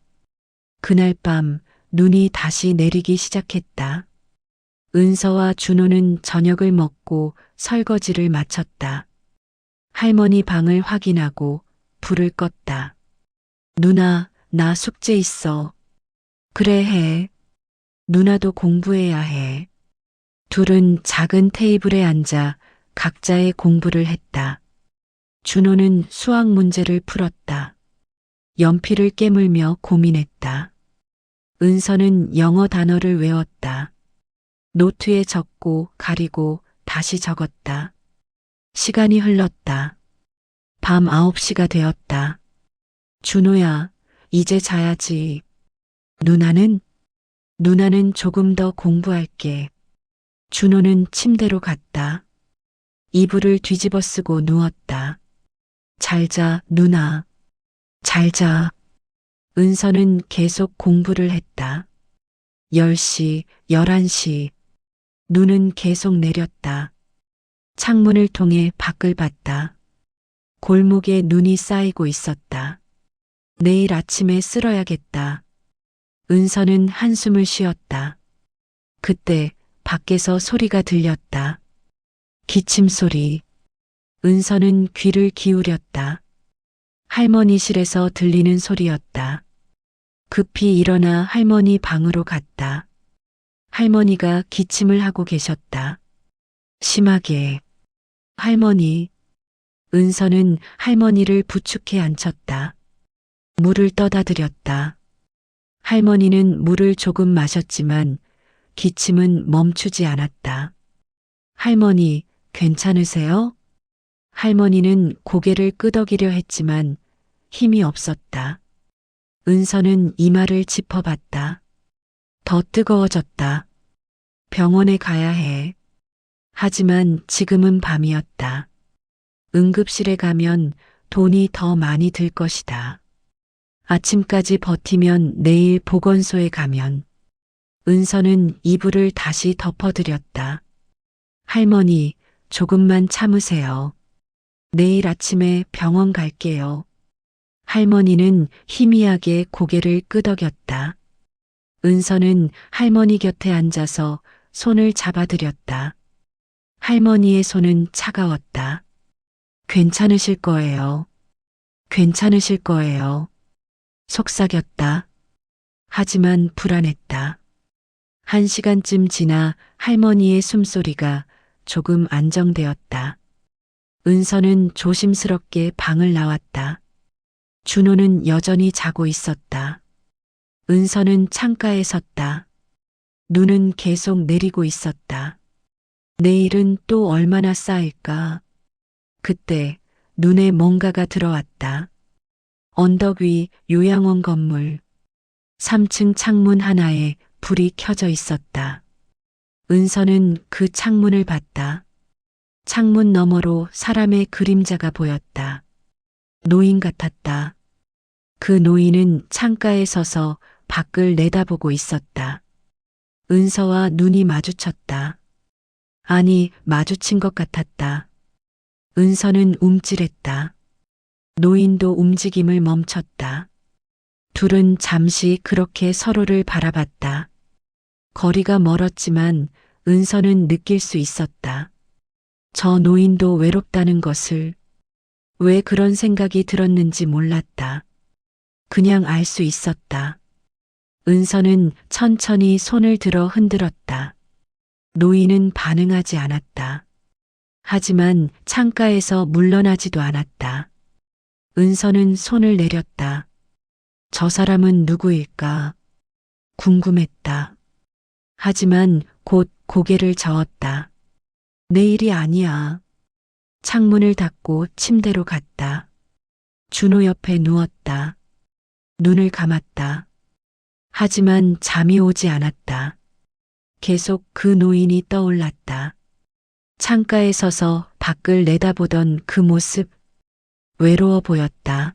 그날 밤 눈이 다시 내리기 시작했다. 은서와 준호는 저녁을 먹고 설거지를 마쳤다. 할머니 방을 확인하고 불을 껐다. 누나, 나 숙제 있어. 그래 해. 누나도 공부해야 해. 둘은 작은 테이블에 앉아 각자의 공부를 했다. 준호는 수학 문제를 풀었다. 연필을 깨물며 고민했다. 은서는 영어 단어를 외웠다. 노트에 적고 가리고 다시 적었다. 시간이 흘렀다. 밤 9시가 되었다. 준호야, 이제 자야지. 누나는 조금 더 공부할게. 준호는 침대로 갔다. 이불을 뒤집어 쓰고 누웠다. 잘 자, 누나. 잘 자. 은서는 계속 공부를 했다. 10시, 11시. 눈은 계속 내렸다. 창문을 통해 밖을 봤다. 골목에 눈이 쌓이고 있었다. 내일 아침에 쓸어야겠다. 은서는 한숨을 쉬었다. 그때 밖에서 소리가 들렸다. 기침 소리. 은서는 귀를 기울였다. 할머니실에서 들리는 소리였다. 급히 일어나 할머니 방으로 갔다. 할머니가 기침을 하고 계셨다. 심하게. 할머니. 은서는 할머니를 부축해 앉혔다. 물을 떠다 드렸다. 할머니는 물을 조금 마셨지만 기침은 멈추지 않았다. 할머니, 괜찮으세요? 할머니는 고개를 끄덕이려 했지만 힘이 없었다. 은서는 이마를 짚어봤다. 더 뜨거워졌다. 병원에 가야 해. 하지만 지금은 밤이었다. 응급실에 가면 돈이 더 많이 들 것이다. 아침까지 버티면 내일 보건소에 가면. 은서는 이불을 다시 덮어드렸다. 할머니, 조금만 참으세요. 내일 아침에 병원 갈게요. 할머니는 희미하게 고개를 끄덕였다. 은서는 할머니 곁에 앉아서 손을 잡아드렸다. 할머니의 손은 차가웠다. 괜찮으실 거예요. 괜찮으실 거예요. 속삭였다. 하지만 불안했다. 1시간쯤 지나 할머니의 숨소리가 조금 안정되었다. 은서는 조심스럽게 방을 나왔다. 준호는 여전히 자고 있었다. 은서는 창가에 섰다. 눈은 계속 내리고 있었다. 내일은 또 얼마나 쌓일까? 그때 눈에 뭔가가 들어왔다. 언덕 위 요양원 건물. 3층 창문 하나에 불이 켜져 있었다. 은서는 그 창문을 봤다. 창문 너머로 사람의 그림자가 보였다. 노인 같았다. 그 노인은 창가에 서서 밖을 내다보고 있었다. 은서와 눈이 마주쳤다. 아니, 마주친 것 같았다. 은서는 움찔했다. 노인도 움직임을 멈췄다. 둘은 잠시 그렇게 서로를 바라봤다. 거리가 멀었지만 은서는 느낄 수 있었다. 저 노인도 외롭다는 것을. 왜 그런 생각이 들었는지 몰랐다. 그냥 알 수 있었다. 은서는 천천히 손을 들어 흔들었다. 노인은 반응하지 않았다. 하지만 창가에서 물러나지도 않았다. 은서는 손을 내렸다. 저 사람은 누구일까? 궁금했다. 하지만 곧 고개를 저었다. 내일이 아니야. 창문을 닫고 침대로 갔다. 준호 옆에 누웠다. 눈을 감았다. 하지만 잠이 오지 않았다. 계속 그 노인이 떠올랐다. 창가에 서서 밖을 내다보던 그 모습, 외로워 보였다.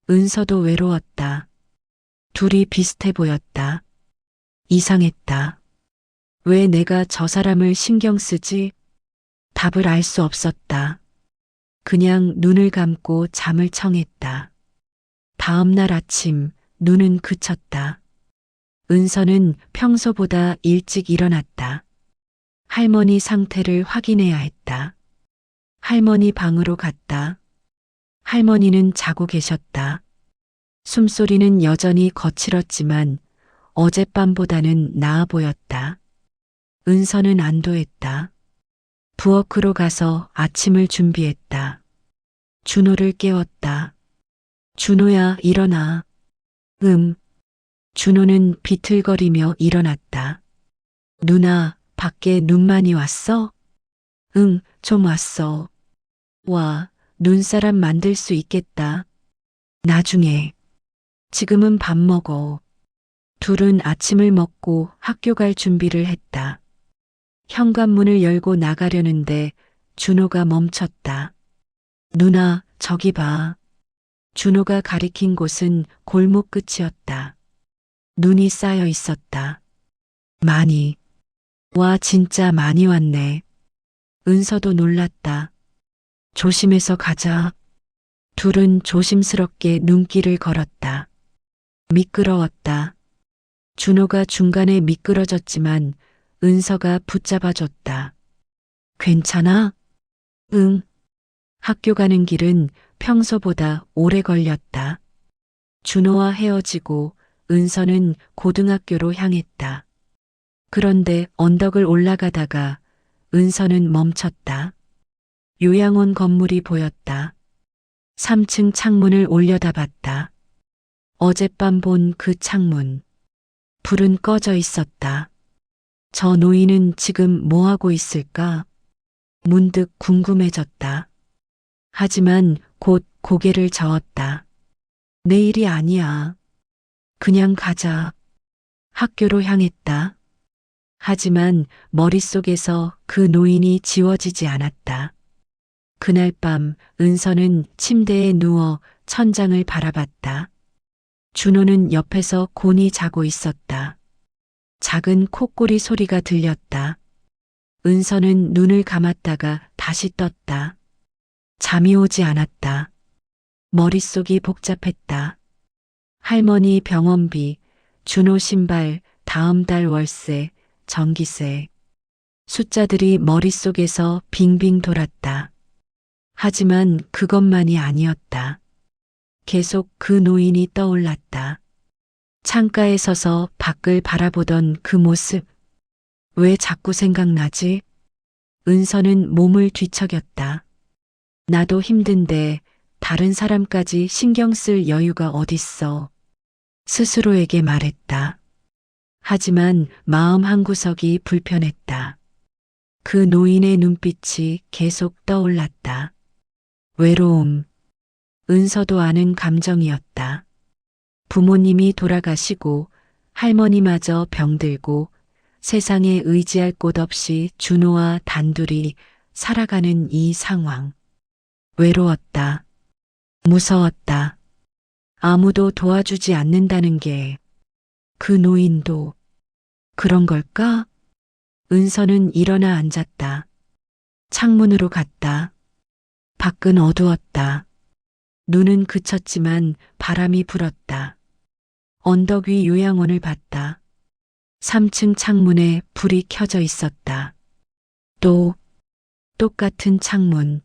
은서도 외로웠다. 둘이 비슷해 보였다. 이상했다. 왜 내가 저 사람을 신경 쓰지? 답을 알 수 없었다. 그냥 눈을 감고 잠을 청했다. 다음 날 아침 눈은 그쳤다. 은서는 평소보다 일찍 일어났다. 할머니 상태를 확인해야 했다. 할머니 방으로 갔다. 할머니는 자고 계셨다. 숨소리는 여전히 거칠었지만 어젯밤보다는 나아 보였다. 은서는 안도했다. 부엌으로 가서 아침을 준비했다. 준호를 깨웠다. 준호야, 일어나. 준호는 비틀거리며 일어났다. 누나, 밖에 눈 많이 왔어? 응, 좀 왔어. 와, 눈사람 만들 수 있겠다. 나중에. 지금은 밥 먹어. 둘은 아침을 먹고 학교 갈 준비를 했다. 현관문을 열고 나가려는데 준호가 멈췄다. 누나, 저기 봐. 준호가 가리킨 곳은 골목 끝이었다. 눈이 쌓여 있었다. 많이. 와, 진짜 많이 왔네. 은서도 놀랐다. 조심해서 가자. 둘은 조심스럽게 눈길을 걸었다. 미끄러웠다. 준호가 중간에 미끄러졌지만 은서가 붙잡아줬다. 괜찮아? 응. 학교 가는 길은 평소보다 오래 걸렸다. 준호와 헤어지고 은서는 고등학교로 향했다. 그런데 언덕을 올라가다가 은서는 멈췄다. 요양원 건물이 보였다. 3층 창문을 올려다봤다. 어젯밤 본 그 창문. 불은 꺼져 있었다. 저 노인은 지금 뭐 하고 있을까? 문득 궁금해졌다. 하지만 곧 고개를 저었다. 내일이 아니야. 그냥 가자. 학교로 향했다. 하지만 머릿속에서 그 노인이 지워지지 않았다. 그날 밤 은서는 침대에 누워 천장을 바라봤다. 준호는 옆에서 곤히 자고 있었다. 작은 콧꼬리 소리가 들렸다. 은서는 눈을 감았다가 다시 떴다. 잠이 오지 않았다. 머릿속이 복잡했다. 할머니 병원비, 준호 신발, 다음 달 월세, 전기세. 숫자들이 머릿속에서 빙빙 돌았다. 하지만 그것만이 아니었다. 계속 그 노인이 떠올랐다. 창가에 서서 밖을 바라보던 그 모습. 왜 자꾸 생각나지? 은서는 몸을 뒤척였다. 나도 힘든데 다른 사람까지 신경 쓸 여유가 어딨어. 스스로에게 말했다. 하지만 마음 한구석이 불편했다. 그 노인의 눈빛이 계속 떠올랐다. 외로움. 은서도 아는 감정이었다. 부모님이 돌아가시고 할머니마저 병들고 세상에 의지할 곳 없이 준호와 단둘이 살아가는 이 상황. 외로웠다. 무서웠다. 아무도 도와주지 않는다는 게 그 노인도 그런 걸까? 은서는 일어나 앉았다. 창문으로 갔다. 밖은 어두웠다. 눈은 그쳤지만 바람이 불었다. 언덕 위 요양원을 봤다. 3층 창문에 불이 켜져 있었다. 또 똑같은 창문.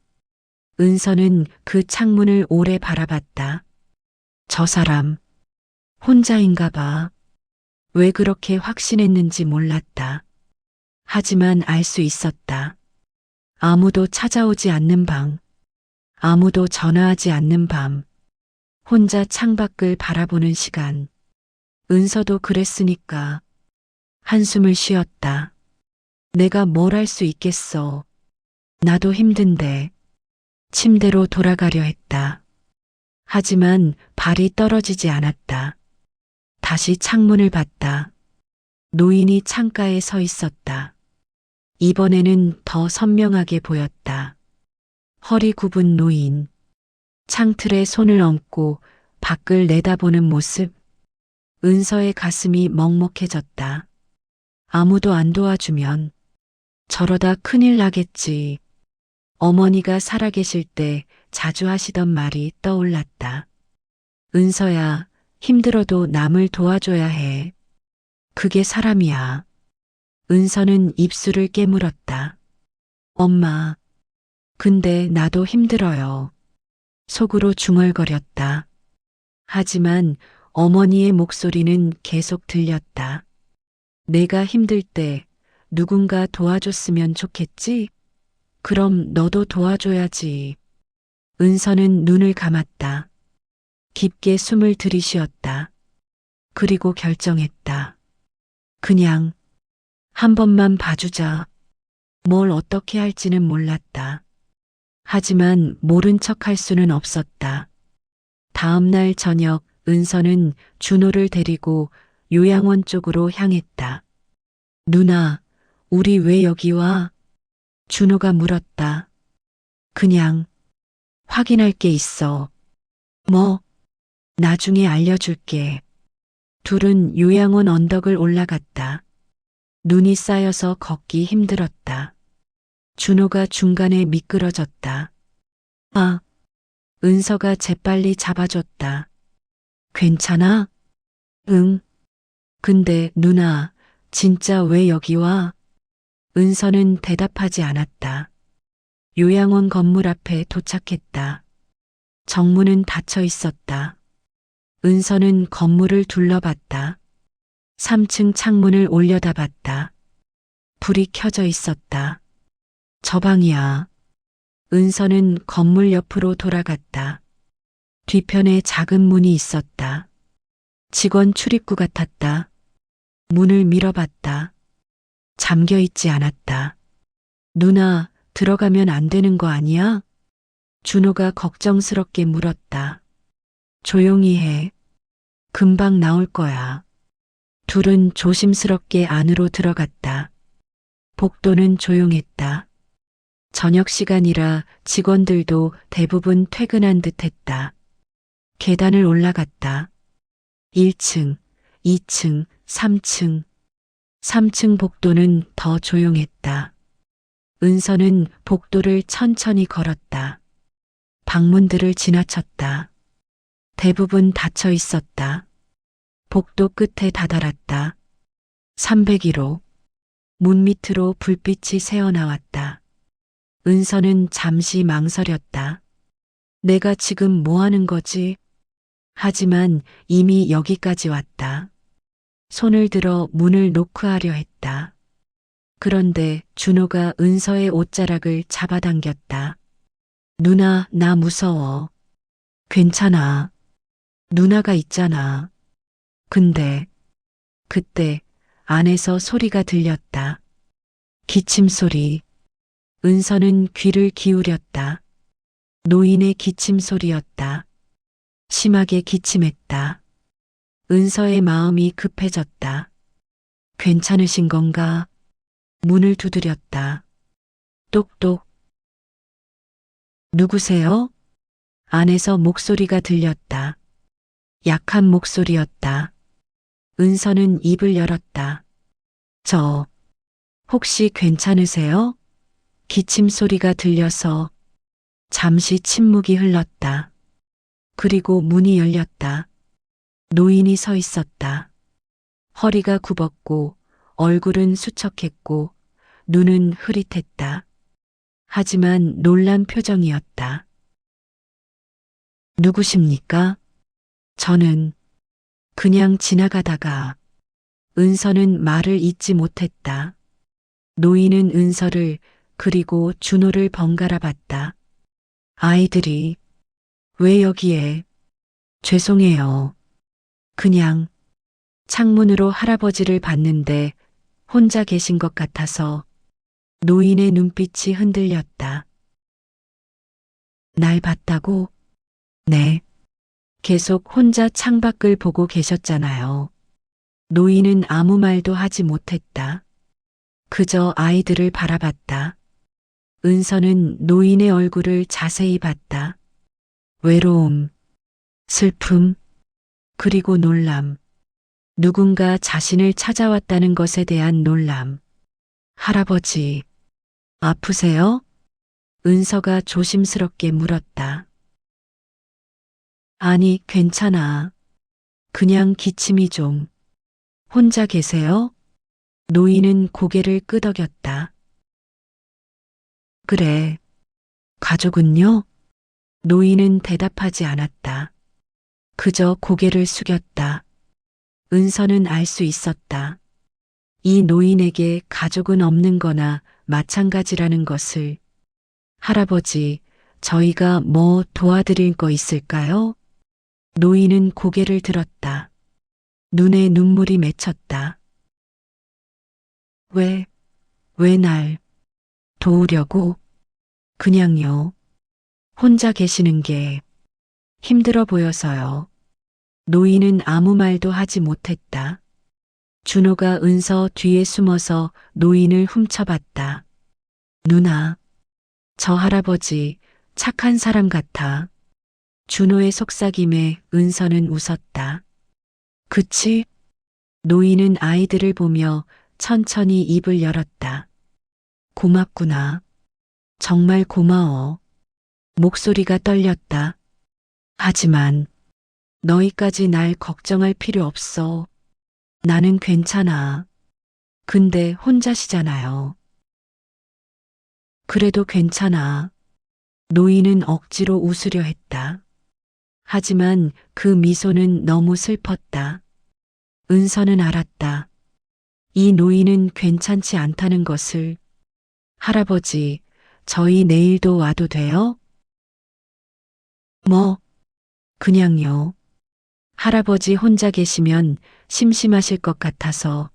은서는 그 창문을 오래 바라봤다. 저 사람 혼자인가 봐. 왜 그렇게 확신했는지 몰랐다. 하지만 알 수 있었다. 아무도 찾아오지 않는 방, 아무도 전화하지 않는 밤, 혼자 창밖을 바라보는 시간. 은서도 그랬으니까 한숨을 쉬었다. 내가 뭘 할 수 있겠어. 나도 힘든데. 침대로 돌아가려 했다. 하지만 발이 떨어지지 않았다. 다시 창문을 봤다. 노인이 창가에 서 있었다. 이번에는 더 선명하게 보였다. 허리 굽은 노인. 창틀에 손을 얹고 밖을 내다보는 모습. 은서의 가슴이 먹먹해졌다. 아무도 안 도와주면 저러다 큰일 나겠지. 어머니가 살아계실 때 자주 하시던 말이 떠올랐다. 은서야, 힘들어도 남을 도와줘야 해. 그게 사람이야. 은서는 입술을 깨물었다. 엄마, 근데 나도 힘들어요. 속으로 중얼거렸다. 하지만 어머니의 목소리는 계속 들렸다. 내가 힘들 때 누군가 도와줬으면 좋겠지? 그럼 너도 도와줘야지. 은서는 눈을 감았다. 깊게 숨을 들이쉬었다. 그리고 결정했다. 그냥 한 번만 봐주자. 뭘 어떻게 할지는 몰랐다. 하지만 모른 척 할 수는 없었다. 다음 날 저녁 은서는 준호를 데리고 요양원 쪽으로 향했다. 누나, 우리 왜 여기 와? 준호가 물었다. 그냥 확인할 게 있어. 뭐? 나중에 알려줄게. 둘은 요양원 언덕을 올라갔다. 눈이 쌓여서 걷기 힘들었다. 준호가 중간에 미끄러졌다. 아, 은서가 재빨리 잡아줬다. 괜찮아? 응. 근데 누나, 진짜 왜 여기 와? 은서는 대답하지 않았다. 요양원 건물 앞에 도착했다. 정문은 닫혀 있었다. 은서는 건물을 둘러봤다. 3층 창문을 올려다봤다. 불이 켜져 있었다. 저 방이야. 은서는 건물 옆으로 돌아갔다. 뒤편에 작은 문이 있었다. 직원 출입구 같았다. 문을 밀어봤다. 잠겨 있지 않았다. 누나, 들어가면 안 되는 거 아니야? 준호가 걱정스럽게 물었다. 조용히 해. 금방 나올 거야. 둘은 조심스럽게 안으로 들어갔다. 복도는 조용했다. 저녁 시간이라 직원들도 대부분 퇴근한 듯 했다. 계단을 올라갔다. 1층, 2층, 3층. 3층 복도는 더 조용했다. 은서는 복도를 천천히 걸었다. 방문들을 지나쳤다. 대부분 닫혀 있었다. 복도 끝에 다다랐다. 301호. 문 밑으로 불빛이 새어나왔다. 은서는 잠시 망설였다. 내가 지금 뭐 하는 거지? 하지만 이미 여기까지 왔다. 손을 들어 문을 노크하려 했다. 그런데 준호가 은서의 옷자락을 잡아당겼다. 누나, 나 무서워. 괜찮아. 누나가 있잖아. 근데 그때 안에서 소리가 들렸다. 기침 소리. 은서는 귀를 기울였다. 노인의 기침 소리였다. 심하게 기침했다. 은서의 마음이 급해졌다. 괜찮으신 건가? 문을 두드렸다. 똑똑. 누구세요? 안에서 목소리가 들렸다. 약한 목소리였다. 은서는 입을 열었다. 혹시 괜찮으세요? 기침 소리가 들려서 잠시 침묵이 흘렀다. 그리고 문이 열렸다. 노인이 서 있었다. 허리가 굽었고 얼굴은 수척했고 눈은 흐릿했다. 하지만 놀란 표정이었다. 누구십니까? 저는 그냥 지나가다가. 은서는 말을 잇지 못했다. 노인은 은서를 그리고 준호를 번갈아 봤다. 아이들이 왜 여기에? 죄송해요. 그냥 창문으로 할아버지를 봤는데 혼자 계신 것 같아서. 노인의 눈빛이 흔들렸다. 날 봤다고? 네. 계속 혼자 창밖을 보고 계셨잖아요. 노인은 아무 말도 하지 못했다. 그저 아이들을 바라봤다. 은서는 노인의 얼굴을 자세히 봤다. 외로움, 슬픔, 그리고 놀람. 누군가 자신을 찾아왔다는 것에 대한 놀람. 할아버지, 아프세요? 은서가 조심스럽게 물었다. 아니, 괜찮아. 그냥 기침이 좀. 혼자 계세요? 노인은 고개를 끄덕였다. 그래. 가족은요? 노인은 대답하지 않았다. 그저 고개를 숙였다. 은서는 알 수 있었다. 이 노인에게 가족은 없는 거나 마찬가지라는 것을. 할아버지, 저희가 뭐 도와드릴 거 있을까요? 노인은 고개를 들었다. 눈에 눈물이 맺혔다. 왜 날 도우려고? 그냥요. 혼자 계시는 게 힘들어 보여서요. 노인은 아무 말도 하지 못했다. 준호가 은서 뒤에 숨어서 노인을 훔쳐봤다. 누나, 저 할아버지 착한 사람 같아. 준호의 속삭임에 은서는 웃었다. 그치? 노인은 아이들을 보며 천천히 입을 열었다. 고맙구나. 정말 고마워. 목소리가 떨렸다. 하지만 너희까지 날 걱정할 필요 없어. 나는 괜찮아. 근데 혼자시잖아요. 그래도 괜찮아. 노인은 억지로 웃으려 했다. 하지만 그 미소는 너무 슬펐다. 은서는 알았다. 이 노인은 괜찮지 않다는 것을. 할아버지, 저희 내일도 와도 돼요? 뭐, 그냥요. 할아버지 혼자 계시면 심심하실 것 같아서.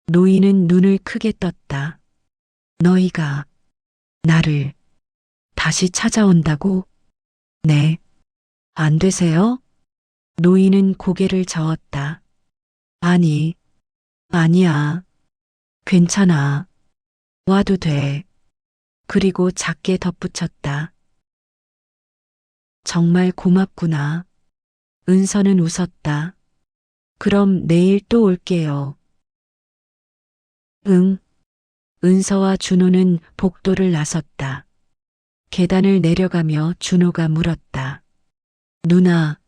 노인은 눈을 크게 떴다. 너희가 나를 다시 찾아온다고? 네. 안 되세요? 노인은 고개를 저었다. 아니야. 괜찮아. 와도 돼. 그리고 작게 덧붙였다. 정말 고맙구나. 은서는 웃었다. 그럼 내일 또 올게요. 응. 은서와 준호는 복도를 나섰다. 계단을 내려가며 준호가 물었다. 누나,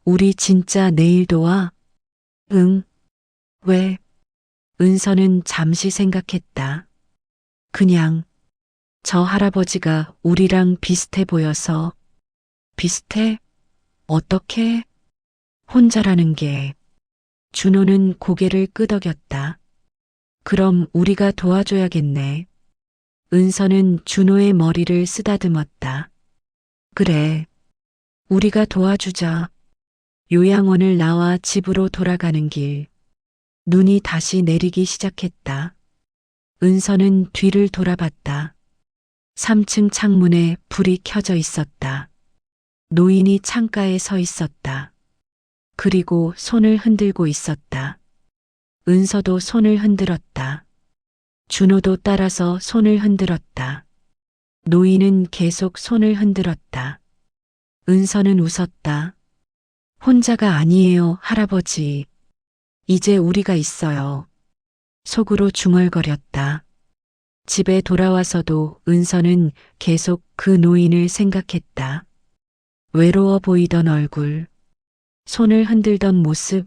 우리 진짜 내일도 와? 응. 왜? 은서는 잠시 생각했다. 그냥 저 할아버지가 우리랑 비슷해 보여서. 비슷해? 어떻게? 혼자라는 게. 준호는 고개를 끄덕였다. 그럼 우리가 도와줘야겠네. 은서는 준호의 머리를 쓰다듬었다. 그래. 우리가 도와주자. 요양원을 나와 집으로 돌아가는 길. 눈이 다시 내리기 시작했다. 은서는 뒤를 돌아봤다. 3층 창문에 불이 켜져 있었다. 노인이 창가에 서 있었다. 그리고 손을 흔들고 있었다. 은서도 손을 흔들었다. 준호도 따라서 손을 흔들었다. 노인은 계속 손을 흔들었다. 은서는 웃었다. 혼자가 아니에요, 할아버지. 이제 우리가 있어요. 속으로 중얼거렸다. 집에 돌아와서도 은서는 계속 그 노인을 생각했다. 외로워 보이던 얼굴, 손을 흔들던 모습,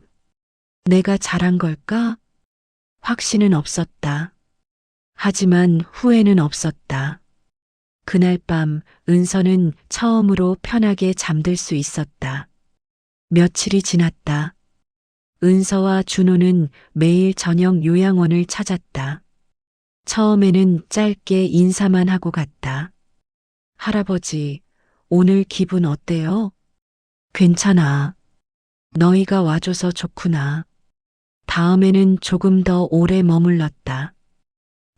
내가 잘한 걸까? 확신은 없었다. 하지만 후회는 없었다. 그날 밤 은서는 처음으로 편하게 잠들 수 있었다. 며칠이 지났다. 은서와 준호는 매일 저녁 요양원을 찾았다. 처음에는 짧게 인사만 하고 갔다. 할아버지, 오늘 기분 어때요? 괜찮아. 너희가 와줘서 좋구나. 다음에는 조금 더 오래 머물렀다.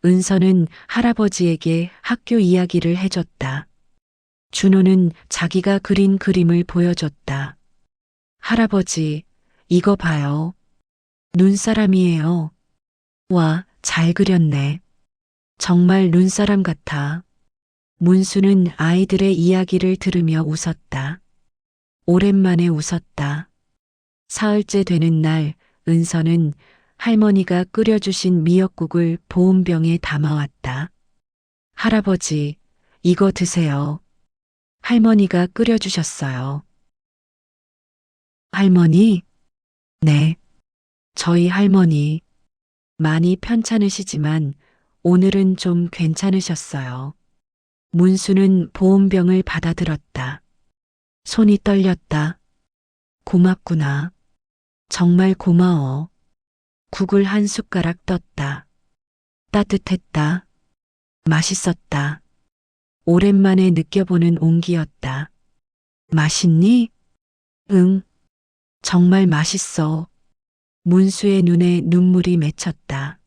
은서는 할아버지에게 학교 이야기를 해줬다. 준호는 자기가 그린 그림을 보여줬다. 할아버지, 이거 봐요. 눈사람이에요. 와, 잘 그렸네. 정말 눈사람 같아. 문수는 아이들의 이야기를 들으며 웃었다. 오랜만에 웃었다. 사흘째 되는 날, 은서는 할머니가 끓여주신 미역국을 보온병에 담아왔다. 할아버지, 이거 드세요. 할머니가 끓여주셨어요. 할머니? 네. 저희 할머니. 많이 편찮으시지만 오늘은 좀 괜찮으셨어요. 문수는 보온병을 받아들었다. 손이 떨렸다. 고맙구나. 정말 고마워. 국을 한 숟가락 떴다. 따뜻했다. 맛있었다. 오랜만에 느껴보는 온기였다. 맛있니? 응. 정말 맛있어. 문수의 눈에 눈물이 맺혔다.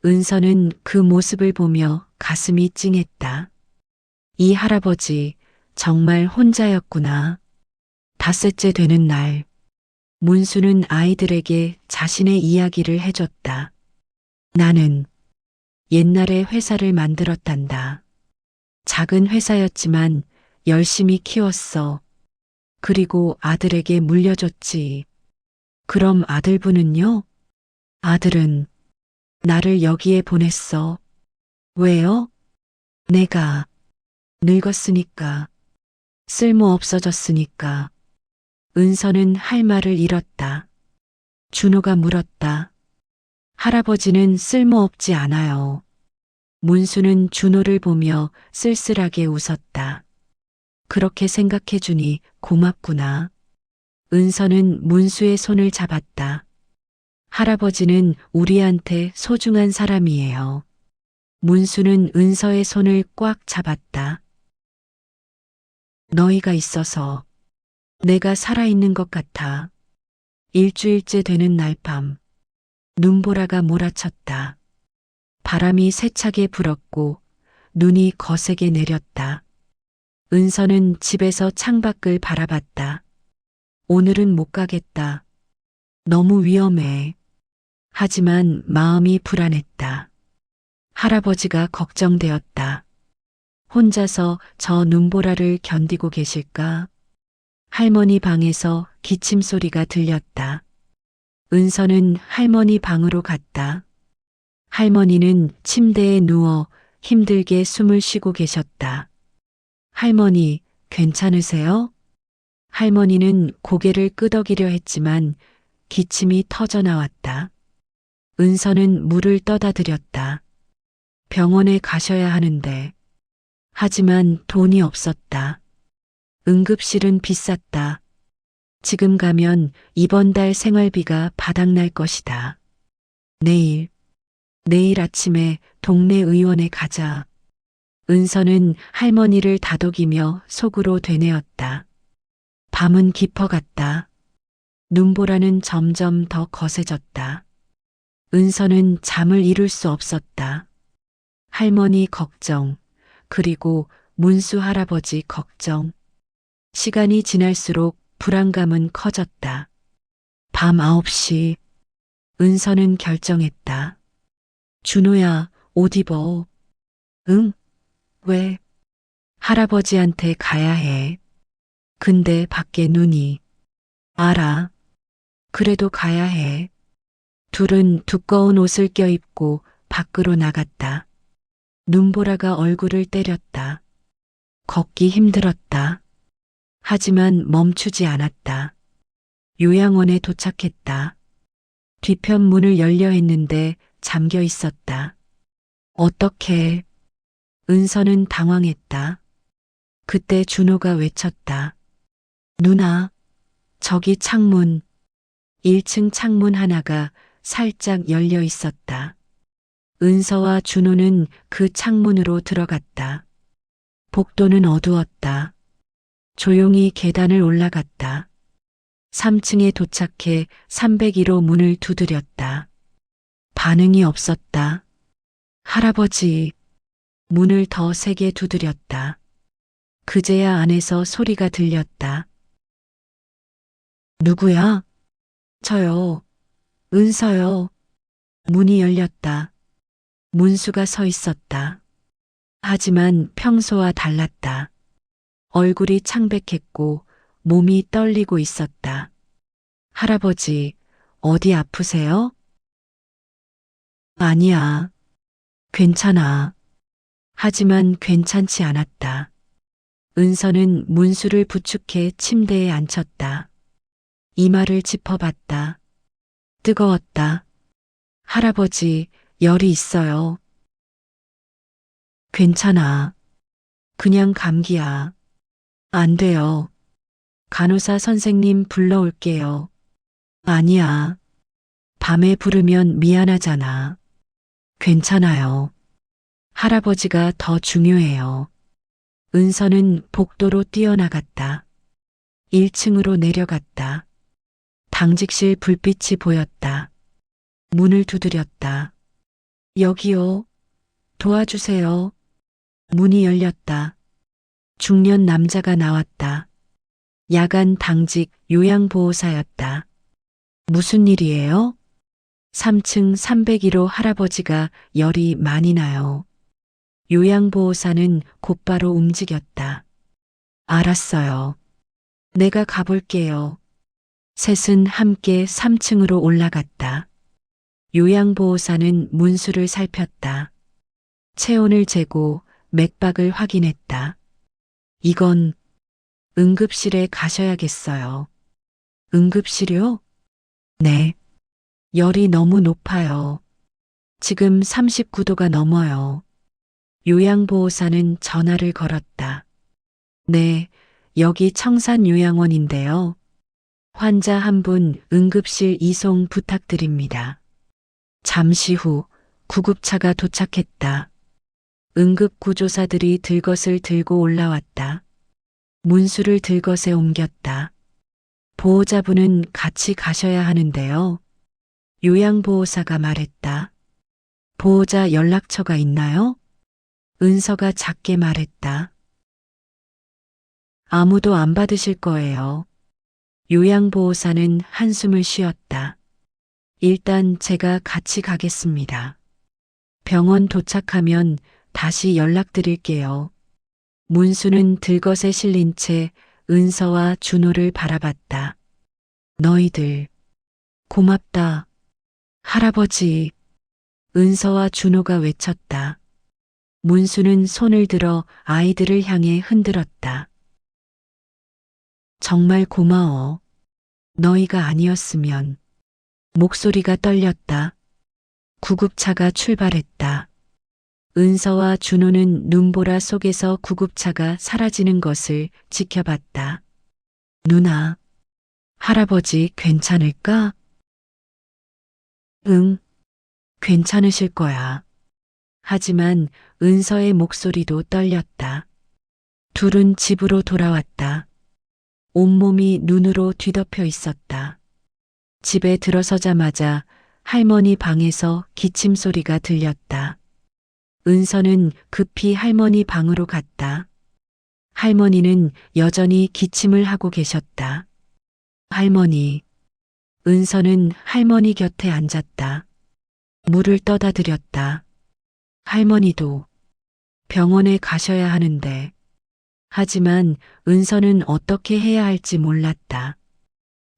은서는 그 모습을 보며 가슴이 찡했다. 이 할아버지 정말 혼자였구나. 닷새째 되는 날, 문수는 아이들에게 자신의 이야기를 해줬다. 나는 옛날에 회사를 만들었단다. 작은 회사였지만 열심히 키웠어. 그리고 아들에게 물려줬지. 그럼 아들분은요? 아들은 나를 여기에 보냈어. 왜요? 내가 늙었으니까. 쓸모 없어졌으니까. 은서는 할 말을 잃었다. 준호가 물었다. 할아버지는 쓸모없지 않아요. 문수는 준호를 보며 쓸쓸하게 웃었다. 그렇게 생각해주니 고맙구나. 은서는 문수의 손을 잡았다. 할아버지는 우리한테 소중한 사람이에요. 문수는 은서의 손을 꽉 잡았다. 너희가 있어서 내가 살아있는 것 같아. 일주일째 되는 날 밤, 눈보라가 몰아쳤다. 바람이 세차게 불었고 눈이 거세게 내렸다. 은서는 집에서 창밖을 바라봤다. 오늘은 못 가겠다. 너무 위험해. 하지만 마음이 불안했다. 할아버지가 걱정되었다. 혼자서 저 눈보라를 견디고 계실까? 할머니 방에서 기침 소리가 들렸다. 은서는 할머니 방으로 갔다. 할머니는 침대에 누워 힘들게 숨을 쉬고 계셨다. 할머니, 괜찮으세요? 할머니는 고개를 끄덕이려 했지만 기침이 터져 나왔다. 은서는 물을 떠다 드렸다. 병원에 가셔야 하는데. 하지만 돈이 없었다. 응급실은 비쌌다. 지금 가면 이번 달 생활비가 바닥날 것이다. 내일 아침에 동네 의원에 가자. 은서는 할머니를 다독이며 속으로 되뇌었다. 밤은 깊어갔다. 눈보라는 점점 더 거세졌다. 은서는 잠을 이룰 수 없었다. 할머니 걱정, 그리고 문수 할아버지 걱정. 시간이 지날수록 불안감은 커졌다. 밤 9시, 은서는 결정했다. 준호야, 옷 입어. 응? 왜? 할아버지한테 가야 해. 근데 밖에 눈이. 알아. 그래도 가야 해. 둘은 두꺼운 옷을 껴입고 밖으로 나갔다. 눈보라가 얼굴을 때렸다. 걷기 힘들었다. 하지만 멈추지 않았다. 요양원에 도착했다. 뒤편 문을 열려 했는데 잠겨 있었다. 어떡해. 은서는 당황했다. 그때 준호가 외쳤다. 누나, 저기 창문. 1층 창문 하나가 살짝 열려 있었다. 은서와 준호는 그 창문으로 들어갔다. 복도는 어두웠다. 조용히 계단을 올라갔다. 3층에 도착해 301호 문을 두드렸다. 반응이 없었다. 할아버지, 문을 더 세게 두드렸다. 그제야 안에서 소리가 들렸다. 누구야? 저요. 은서요. 문이 열렸다. 문수가 서 있었다. 하지만 평소와 달랐다. 얼굴이 창백했고 몸이 떨리고 있었다. 할아버지, 어디 아프세요? 아니야. 괜찮아. 하지만 괜찮지 않았다. 은서는 문수를 부축해 침대에 앉혔다. 이마를 짚어봤다. 뜨거웠다. 할아버지, 열이 있어요. 괜찮아. 그냥 감기야. 안 돼요. 간호사 선생님 불러올게요. 아니야. 밤에 부르면 미안하잖아. 괜찮아요. 할아버지가 더 중요해요. 은서는 복도로 뛰어나갔다. 1층으로 내려갔다. 당직실 불빛이 보였다. 문을 두드렸다. 여기요. 도와주세요. 문이 열렸다. 중년 남자가 나왔다. 야간 당직 요양보호사였다. 무슨 일이에요? 3층 301호 할아버지가 열이 많이 나요. 요양보호사는 곧바로 움직였다. 알았어요. 내가 가볼게요. 셋은 함께 3층으로 올라갔다. 요양보호사는 문수를 살폈다. 체온을 재고 맥박을 확인했다. 이건 응급실에 가셔야겠어요. 응급실이요? 네. 열이 너무 높아요. 지금 39도가 넘어요. 요양보호사는 전화를 걸었다. 네, 여기 청산요양원인데요. 환자 한 분 응급실 이송 부탁드립니다. 잠시 후 구급차가 도착했다. 응급구조사들이 들것을 들고 올라왔다. 문수를 들것에 옮겼다. 보호자분은 같이 가셔야 하는데요. 요양보호사가 말했다. 보호자 연락처가 있나요? 은서가 작게 말했다. 아무도 안 받으실 거예요. 요양보호사는 한숨을 쉬었다. 일단 제가 같이 가겠습니다. 병원 도착하면 다시 연락드릴게요. 문수는 들것에 실린 채 은서와 준호를 바라봤다. 너희들 고맙다. 할아버지. 은서와 준호가 외쳤다. 문수는 손을 들어 아이들을 향해 흔들었다. 정말 고마워. 너희가 아니었으면. 목소리가 떨렸다. 구급차가 출발했다. 은서와 준호는 눈보라 속에서 구급차가 사라지는 것을 지켜봤다. 누나, 할아버지 괜찮을까? 응, 괜찮으실 거야. 하지만 은서의 목소리도 떨렸다. 둘은 집으로 돌아왔다. 온몸이 눈으로 뒤덮여 있었다. 집에 들어서자마자 할머니 방에서 기침 소리가 들렸다. 은서는 급히 할머니 방으로 갔다. 할머니는 여전히 기침을 하고 계셨다. 할머니. 은서는 할머니 곁에 앉았다. 물을 떠다 드렸다. 할머니도 병원에 가셔야 하는데. 하지만 은서는 어떻게 해야 할지 몰랐다.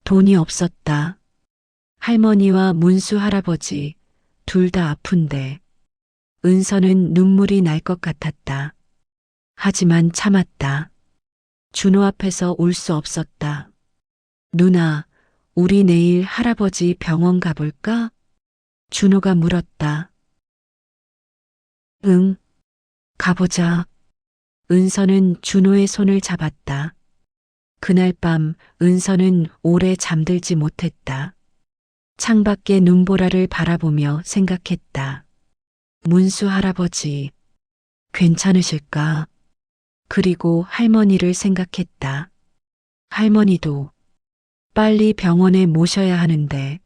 돈이 없었다. 할머니와 문수 할아버지 둘 다 아픈데. 은서는 눈물이 날 것 같았다. 하지만 참았다. 준호 앞에서 울 수 없었다. 누나, 우리 내일 할아버지 병원 가볼까? 준호가 물었다. 응, 가보자. 은서는 준호의 손을 잡았다. 그날 밤 은서는 오래 잠들지 못했다. 창밖의 눈보라를 바라보며 생각했다. 문수 할아버지, 괜찮으실까? 그리고 할머니를 생각했다. 할머니도 빨리 병원에 모셔야 하는데.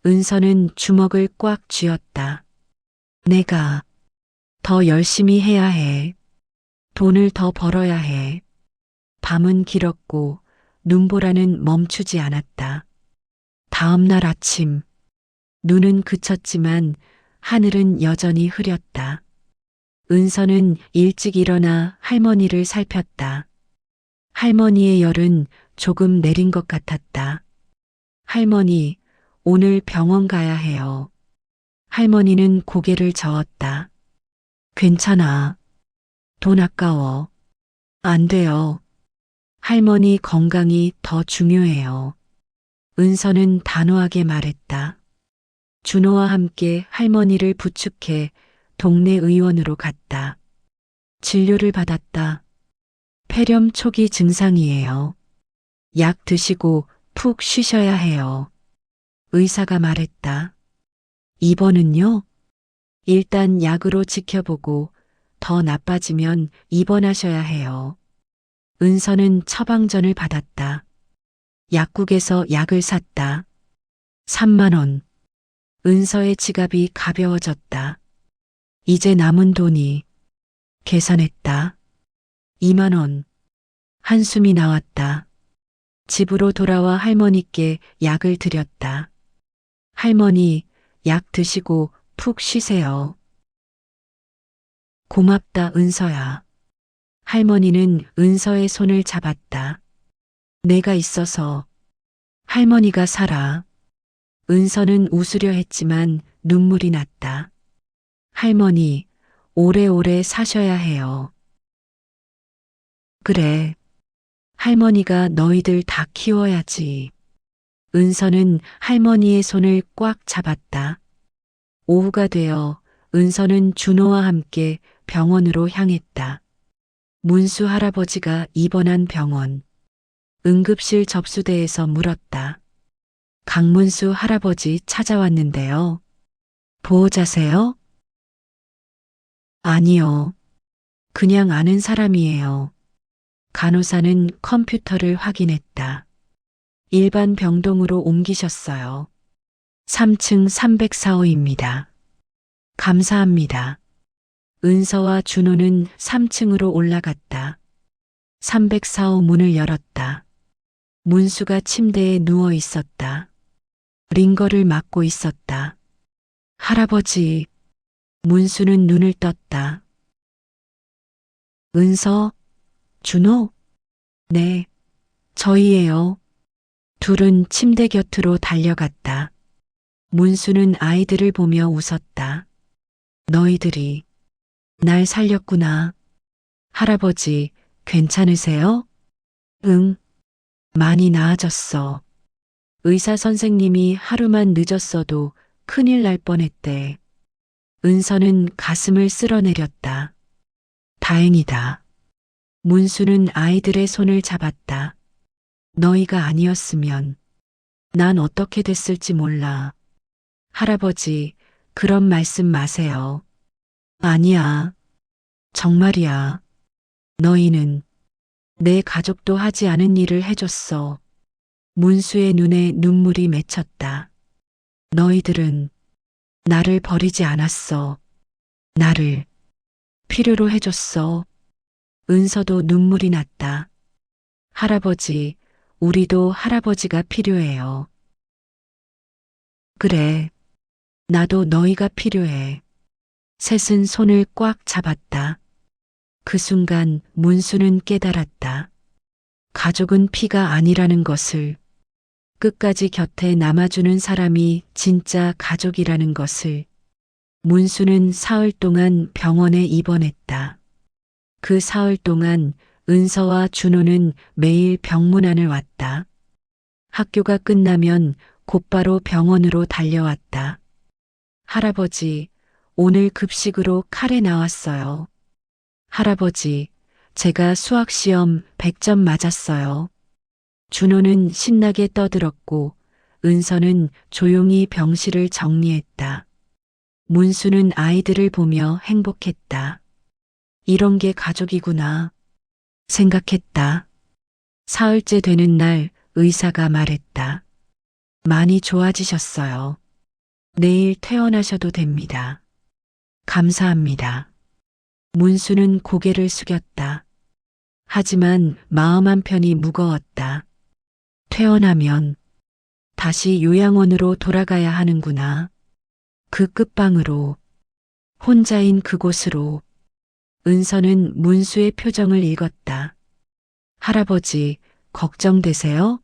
은서는 주먹을 꽉 쥐었다. 내가 더 열심히 해야 해. 돈을 더 벌어야 해. 밤은 길었고 눈보라는 멈추지 않았다. 다음 날 아침 눈은 그쳤지만 하늘은 여전히 흐렸다. 은서는 일찍 일어나 할머니를 살폈다. 할머니의 열은 조금 내린 것 같았다. 할머니, 오늘 병원 가야 해요. 할머니는 고개를 저었다. 괜찮아. 돈 아까워. 안 돼요. 할머니 건강이 더 중요해요. 은서는 단호하게 말했다. 준호와 함께 할머니를 부축해 동네 의원으로 갔다. 진료를 받았다. 폐렴 초기 증상이에요. 약 드시고 푹 쉬셔야 해요. 의사가 말했다. 입원은요? 일단 약으로 지켜보고 더 나빠지면 입원하셔야 해요. 은서는 처방전을 받았다. 약국에서 약을 샀다. 3만 원. 은서의 지갑이 가벼워졌다. 이제 남은 돈이 계산했다. 2만 원. 한숨이 나왔다. 집으로 돌아와 할머니께 약을 드렸다. 할머니, 약 드시고 푹 쉬세요. 고맙다, 은서야. 할머니는 은서의 손을 잡았다. 내가 있어서 할머니가 살아. 은서는 웃으려 했지만 눈물이 났다. 할머니, 오래오래 사셔야 해요. 그래. 할머니가 너희들 다 키워야지. 은서는 할머니의 손을 꽉 잡았다. 오후가 되어 은서는 준호와 함께 병원으로 향했다. 문수 할아버지가 입원한 병원. 응급실 접수대에서 물었다. 강문수 할아버지 찾아왔는데요. 보호자세요? 아니요. 그냥 아는 사람이에요. 간호사는 컴퓨터를 확인했다. 일반 병동으로 옮기셨어요. 3층 304호입니다. 감사합니다. 은서와 준호는 3층으로 올라갔다. 304호 문을 열었다. 문수가 침대에 누워 있었다. 링거를 맞고 있었다. 할아버지. 문수는 눈을 떴다. 은서? 준호? 네, 저희예요. 둘은 침대 곁으로 달려갔다. 문수는 아이들을 보며 웃었다. 너희들이 날 살렸구나. 할아버지, 괜찮으세요? 응, 많이 나아졌어. 의사 선생님이 하루만 늦었어도 큰일 날 뻔했대. 은서는 가슴을 쓸어내렸다. 다행이다. 문수는 아이들의 손을 잡았다. 너희가 아니었으면 난 어떻게 됐을지 몰라. 할아버지, 그런 말씀 마세요. 아니야. 정말이야. 너희는 내 가족도 하지 않은 일을 해줬어. 문수의 눈에 눈물이 맺혔다. 너희들은 나를 버리지 않았어. 나를 필요로 해줬어. 은서도 눈물이 났다. 할아버지, 우리도 할아버지가 필요해요. 그래, 나도 너희가 필요해. 셋은 손을 꽉 잡았다. 그 순간 문수는 깨달았다. 가족은 피가 아니라는 것을, 끝까지 곁에 남아주는 사람이 진짜 가족이라는 것을. 문수는 사흘 동안 병원에 입원했다. 그 사흘 동안 은서와 준호는 매일 병문안을 왔다. 학교가 끝나면 곧바로 병원으로 달려왔다. 할아버지, 오늘 급식으로 카레 나왔어요. 할아버지, 제가 수학시험 100점 맞았어요. 준호는 신나게 떠들었고 은서는 조용히 병실을 정리했다. 문수는 아이들을 보며 행복했다. 이런 게 가족이구나 생각했다. 사흘째 되는 날 의사가 말했다. 많이 좋아지셨어요. 내일 퇴원하셔도 됩니다. 감사합니다. 문수는 고개를 숙였다. 하지만 마음 한편이 무거웠다. 퇴원하면 다시 요양원으로 돌아가야 하는구나. 그 끝방으로, 혼자인 그곳으로. 은서는 문수의 표정을 읽었다. 할아버지, 걱정되세요?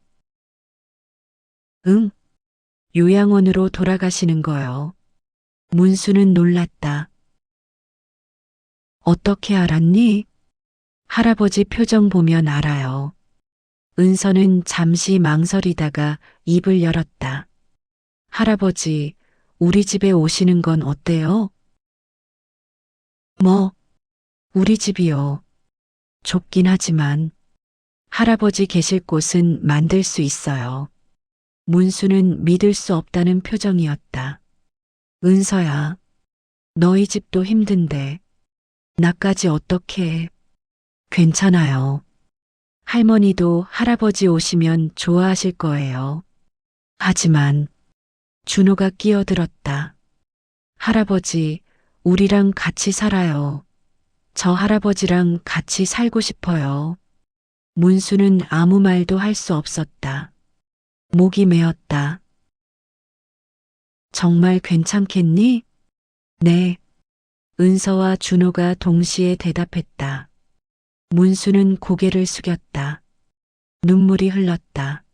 응. 요양원으로 돌아가시는 거요. 문수는 놀랐다. 어떻게 알았니? 할아버지 표정 보면 알아요. 은서는 잠시 망설이다가 입을 열었다. 할아버지, 우리 집에 오시는 건 어때요? 뭐, 우리 집이요. 좁긴 하지만 할아버지 계실 곳은 만들 수 있어요. 문수는 믿을 수 없다는 표정이었다. 은서야, 너희 집도 힘든데 나까지 어떻게 해? 괜찮아요. 할머니도 할아버지 오시면 좋아하실 거예요. 하지만 준호가 끼어들었다. 할아버지, 우리랑 같이 살아요. 저 할아버지랑 같이 살고 싶어요. 문수는 아무 말도 할 수 없었다. 목이 메었다. 정말 괜찮겠니? 네. 은서와 준호가 동시에 대답했다. 문수는 고개를 숙였다. 눈물이 흘렀다.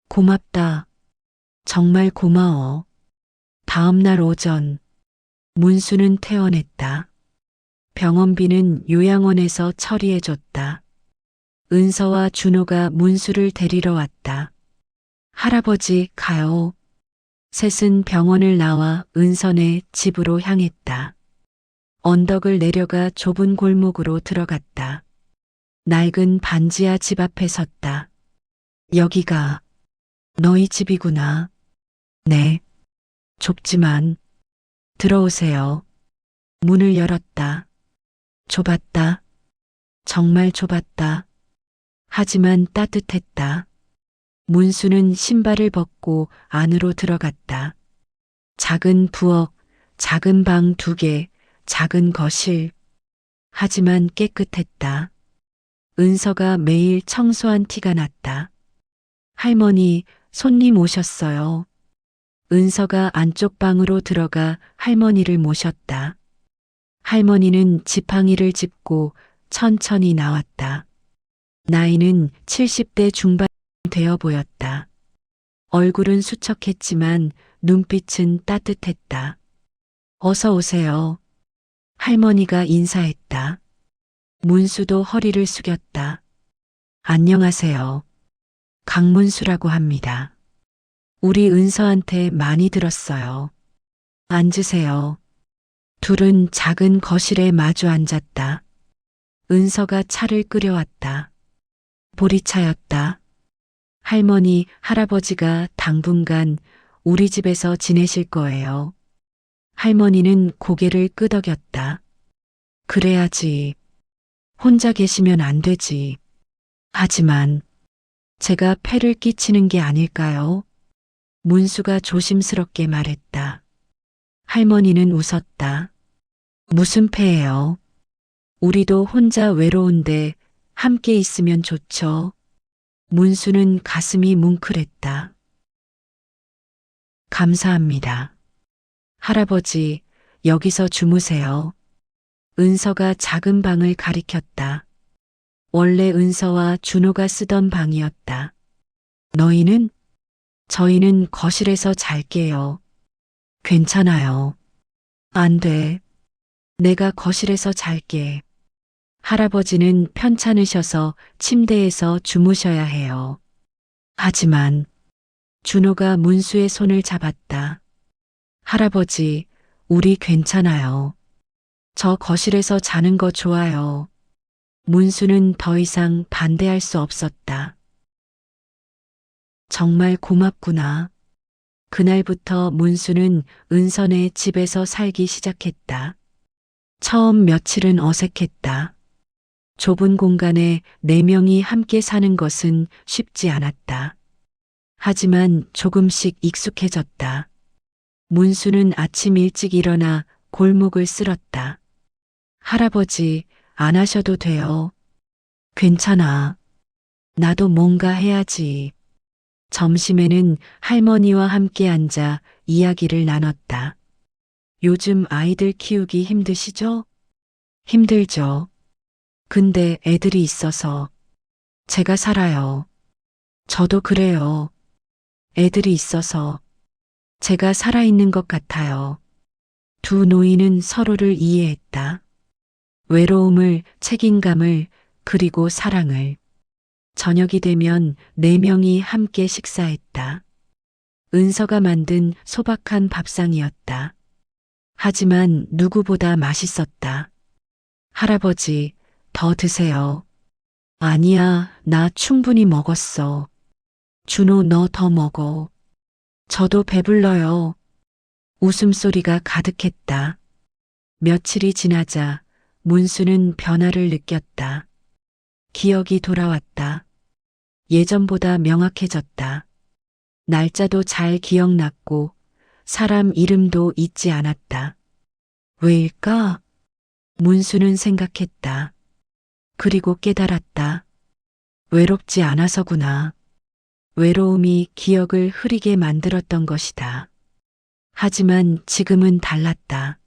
고맙다. 정말 고마워. 다음 날 오전, 문수는 퇴원했다. 병원비는 요양원에서 처리해줬다. 은서와 준호가 문수를 데리러 왔다. 할아버지, 가요. 셋은 병원을 나와 은선의 집으로 향했다. 언덕을 내려가 좁은 골목으로 들어갔다. 낡은 반지하 집 앞에 섰다. 여기가 너희 집이구나. 네. 좁지만 들어오세요. 문을 열었다. 좁았다. 정말 좁았다. 하지만 따뜻했다. 문수는 신발을 벗고 안으로 들어갔다. 작은 부엌, 작은 방 2개, 작은 거실. 하지만 깨끗했다. 은서가 매일 청소한 티가 났다. 할머니, 손님 오셨어요. 은서가 안쪽 방으로 들어가 할머니를 모셨다. 할머니는 지팡이를 짚고 천천히 나왔다. 나이는 70대 중반 되어 보였다. 얼굴은 수척했지만 눈빛은 따뜻했다. 어서 오세요. 할머니가 인사했다. 문수도 허리를 숙였다. 안녕하세요. 강문수라고 합니다. 우리 은서한테 많이 들었어요. 앉으세요. 둘은 작은 거실에 마주 앉았다. 은서가 차를 끓여왔다. 보리차였다. 할머니, 할아버지가 당분간 우리 집에서 지내실 거예요. 할머니는 고개를 끄덕였다. 그래야지. 혼자 계시면 안 되지. 하지만 제가 폐를 끼치는 게 아닐까요? 문수가 조심스럽게 말했다. 할머니는 웃었다. 무슨 폐예요? 우리도 혼자 외로운데 함께 있으면 좋죠. 문수는 가슴이 뭉클했다. 감사합니다. 할아버지, 여기서 주무세요. 은서가 작은 방을 가리켰다. 원래 은서와 준호가 쓰던 방이었다. 너희는? 저희는 거실에서 잘게요. 괜찮아요. 안 돼. 내가 거실에서 잘게. 할아버지는 편찮으셔서 침대에서 주무셔야 해요. 하지만 준호가 문수의 손을 잡았다. 할아버지, 우리 괜찮아요. 저 거실에서 자는 거 좋아요. 문수는 더 이상 반대할 수 없었다. 정말 고맙구나. 그날부터 문수는 은선의 집에서 살기 시작했다. 처음 며칠은 어색했다. 좁은 공간에 4명이 함께 사는 것은 쉽지 않았다. 하지만 조금씩 익숙해졌다. 문수는 아침 일찍 일어나 골목을 쓸었다. 할아버지, 안 하셔도 돼요. 괜찮아. 나도 뭔가 해야지. 점심에는 할머니와 함께 앉아 이야기를 나눴다. 요즘 아이들 키우기 힘드시죠? 힘들죠. 근데 애들이 있어서 제가 살아요. 저도 그래요. 애들이 있어서 제가 살아있는 것 같아요. 두 노인은 서로를 이해했다. 외로움을, 책임감을, 그리고 사랑을. 저녁이 되면 네 명이 함께 식사했다. 은서가 만든 소박한 밥상이었다. 하지만 누구보다 맛있었다. 할아버지, 더 드세요. 아니야, 나 충분히 먹었어. 준호, 너 더 먹어. 저도 배불러요. 웃음소리가 가득했다. 며칠이 지나자 문수는 변화를 느꼈다. 기억이 돌아왔다. 예전보다 명확해졌다. 날짜도 잘 기억났고 사람 이름도 잊지 않았다. 왜일까? 문수는 생각했다. 그리고 깨달았다. 외롭지 않아서구나. 외로움이 기억을 흐리게 만들었던 것이다. 하지만 지금은 달랐다.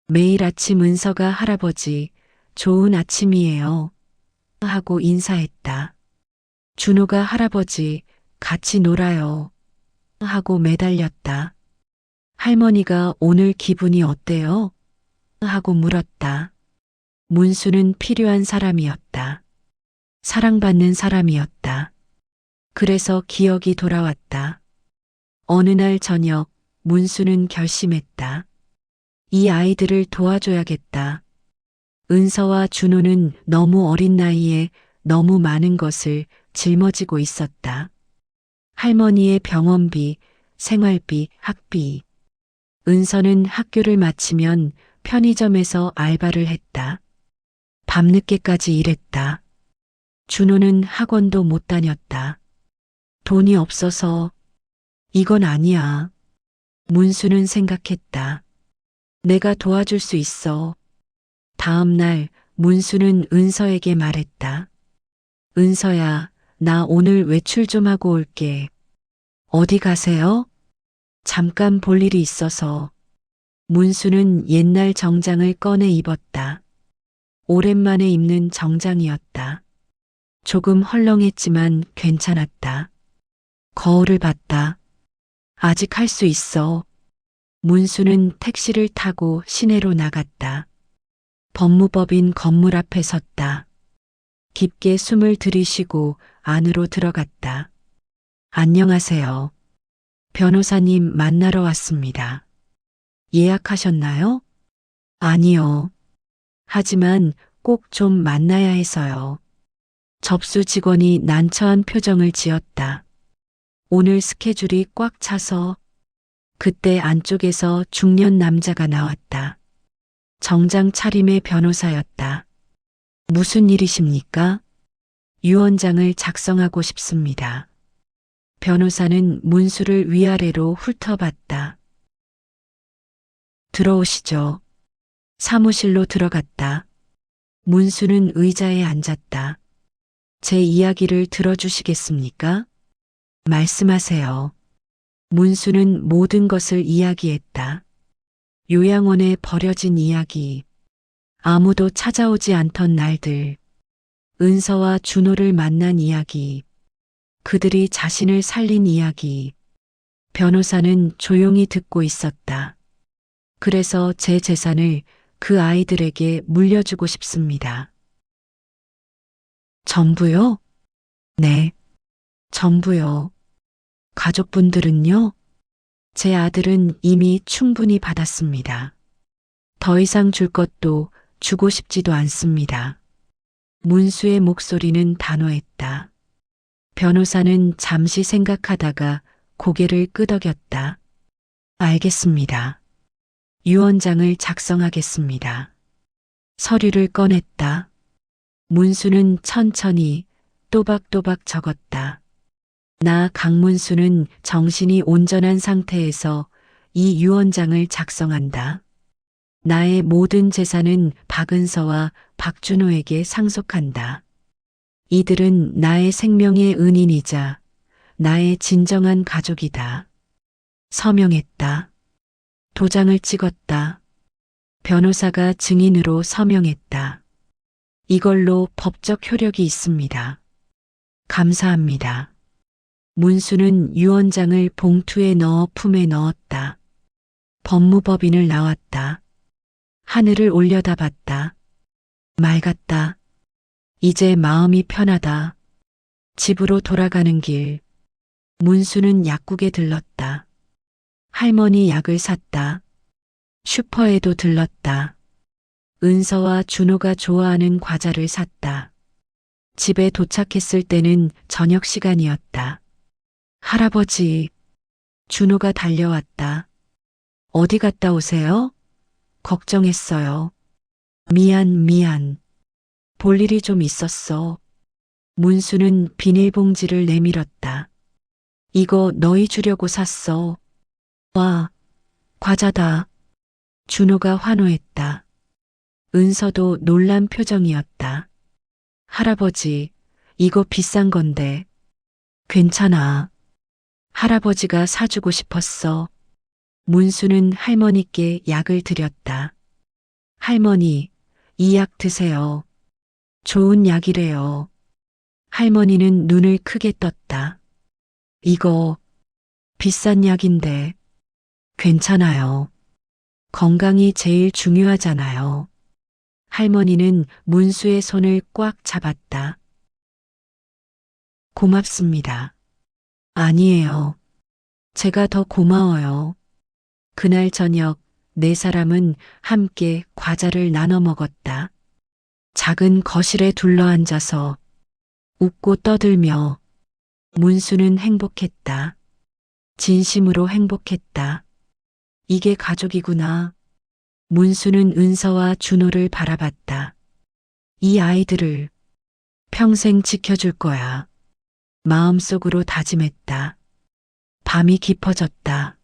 매일 아침 은서가 할아버지, 좋은 아침이에요. 하고 인사했다. 준호가 할아버지, 같이 놀아요. 하고 매달렸다. 할머니가 오늘 기분이 어때요? 하고 물었다. 문수는 필요한 사람이었다. 사랑받는 사람이었다. 그래서 기억이 돌아왔다. 어느 날 저녁 문수는 결심했다. 이 아이들을 도와줘야겠다. 은서와 준호는 너무 어린 나이에 너무 많은 것을 짊어지고 있었다. 할머니의 병원비, 생활비, 학비. 은서는 학교를 마치면 편의점에서 알바를 했다. 밤늦게까지 일했다. 준호는 학원도 못 다녔다. 돈이 없어서 이건 아니야. 문수는 생각했다. 내가 도와줄 수 있어. 다음 날 문수는 은서에게 말했다. 은서야, 나 오늘 외출 좀 하고 올게. 어디 가세요? 잠깐 볼 일이 있어서. 문수는 옛날 정장을 꺼내 입었다. 오랜만에 입는 정장이었다. 조금 헐렁했지만 괜찮았다. 거울을 봤다. 아직 할 수 있어. 문수는 택시를 타고 시내로 나갔다. 법무법인 건물 앞에 섰다. 깊게 숨을 들이쉬고 안으로 들어갔다. 안녕하세요. 변호사님 만나러 왔습니다. 예약하셨나요? 아니요. 하지만 꼭 좀 만나야 해서요. 접수 직원이 난처한 표정을 지었다. 오늘 스케줄이 꽉 차서. 그때 안쪽에서 중년 남자가 나왔다. 정장 차림의 변호사였다. 무슨 일이십니까? 유언장을 작성하고 싶습니다. 변호사는 문수를 위아래로 훑어봤다. 들어오시죠. 사무실로 들어갔다. 문수는 의자에 앉았다. 제 이야기를 들어주시겠습니까? 말씀하세요. 문수는 모든 것을 이야기했다. 요양원에 버려진 이야기, 아무도 찾아오지 않던 날들, 은서와 준호를 만난 이야기, 그들이 자신을 살린 이야기. 변호사는 조용히 듣고 있었다. 그래서 제 재산을 그 아이들에게 물려주고 싶습니다. 전부요? 네, 전부요. 가족분들은요? 제 아들은 이미 충분히 받았습니다. 더 이상 줄 것도 주고 싶지도 않습니다. 문수의 목소리는 단호했다. 변호사는 잠시 생각하다가 고개를 끄덕였다. 알겠습니다. 유언장을 작성하겠습니다. 서류를 꺼냈다. 문수는 천천히 또박또박 적었다. 나 강문수는 정신이 온전한 상태에서 이 유언장을 작성한다. 나의 모든 재산은 박은서와 박준호에게 상속한다. 이들은 나의 생명의 은인이자 나의 진정한 가족이다. 서명했다. 도장을 찍었다. 변호사가 증인으로 서명했다. 이걸로 법적 효력이 있습니다. 감사합니다. 문수는 유언장을 봉투에 넣어 품에 넣었다. 법무법인을 나왔다. 하늘을 올려다봤다. 맑았다. 이제 마음이 편하다. 집으로 돌아가는 길. 문수는 약국에 들렀다. 할머니 약을 샀다. 슈퍼에도 들렀다. 은서와 준호가 좋아하는 과자를 샀다. 집에 도착했을 때는 저녁 시간이었다. 할아버지, 준호가 달려왔다. 어디 갔다 오세요? 걱정했어요. 미안. 볼 일이 좀 있었어. 문수는 비닐봉지를 내밀었다. 이거 너희 주려고 샀어. 와, 과자다. 준호가 환호했다. 은서도 놀란 표정이었다. 할아버지, 이거 비싼 건데. 괜찮아. 할아버지가 사주고 싶었어. 문수는 할머니께 약을 드렸다. 할머니, 이 약 드세요. 좋은 약이래요. 할머니는 눈을 크게 떴다. 이거 비싼 약인데 괜찮아요. 건강이 제일 중요하잖아요. 할머니는 문수의 손을 꽉 잡았다. 고맙습니다. 아니에요. 제가 더 고마워요. 그날 저녁 네 사람은 함께 과자를 나눠 먹었다. 작은 거실에 둘러앉아서 웃고 떠들며 문수는 행복했다. 진심으로 행복했다. 이게 가족이구나. 문수는 은서와 준호를 바라봤다. 이 아이들을 평생 지켜줄 거야. 마음속으로 다짐했다. 밤이 깊어졌다.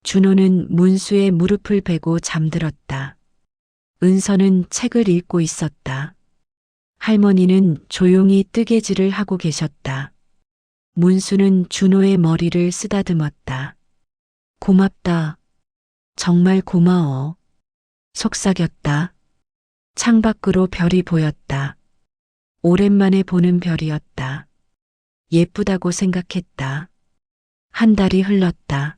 준호는 문수의 무릎을 베고 잠들었다. 은서는 책을 읽고 있었다. 할머니는 조용히 뜨개질을 하고 계셨다. 문수는 준호의 머리를 쓰다듬었다. 고맙다. 정말 고마워. 속삭였다. 창밖으로 별이 보였다. 오랜만에 보는 별이었다. 예쁘다고 생각했다. 한 달이 흘렀다.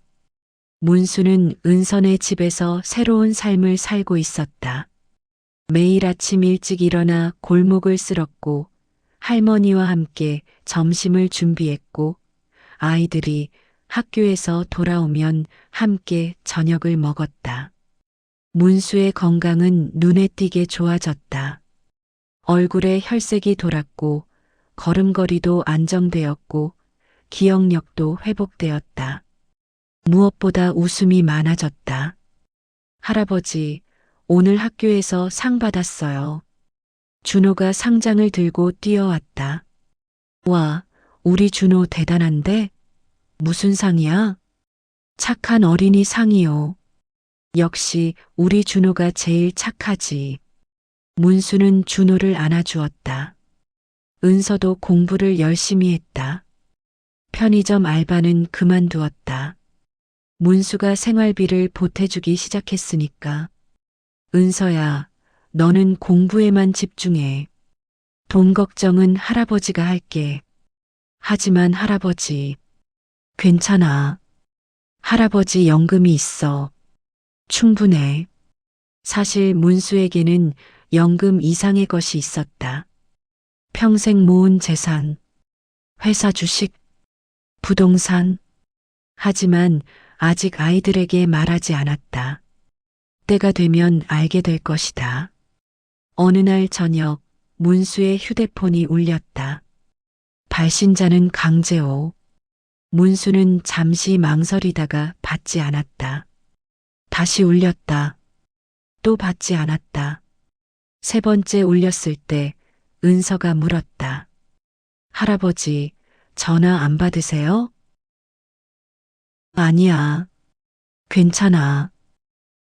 문수는 은선의 집에서 새로운 삶을 살고 있었다. 매일 아침 일찍 일어나 골목을 쓸었고 할머니와 함께 점심을 준비했고 아이들이 학교에서 돌아오면 함께 저녁을 먹었다. 문수의 건강은 눈에 띄게 좋아졌다. 얼굴에 혈색이 돌았고 걸음걸이도 안정되었고 기억력도 회복되었다. 무엇보다 웃음이 많아졌다. 할아버지, 오늘 학교에서 상 받았어요. 준호가 상장을 들고 뛰어왔다. 와, 우리 준호 대단한데? 무슨 상이야? 착한 어린이 상이요. 역시 우리 준호가 제일 착하지. 문수는 준호를 안아주었다. 은서도 공부를 열심히 했다. 편의점 알바는 그만두었다. 문수가 생활비를 보태주기 시작했으니까. 은서야, 너는 공부에만 집중해. 돈 걱정은 할아버지가 할게. 하지만 할아버지, 괜찮아. 할아버지 연금이 있어. 충분해. 사실 문수에게는 연금 이상의 것이 있었다. 평생 모은 재산, 회사 주식, 부동산. 하지만 아직 아이들에게 말하지 않았다. 때가 되면 알게 될 것이다. 어느 날 저녁 문수의 휴대폰이 울렸다. 발신자는 강재호. 문수는 잠시 망설이다가 받지 않았다. 다시 울렸다. 또 받지 않았다. 세 번째 울렸을 때 은서가 물었다. 할아버지, 전화 안 받으세요? 아니야. 괜찮아.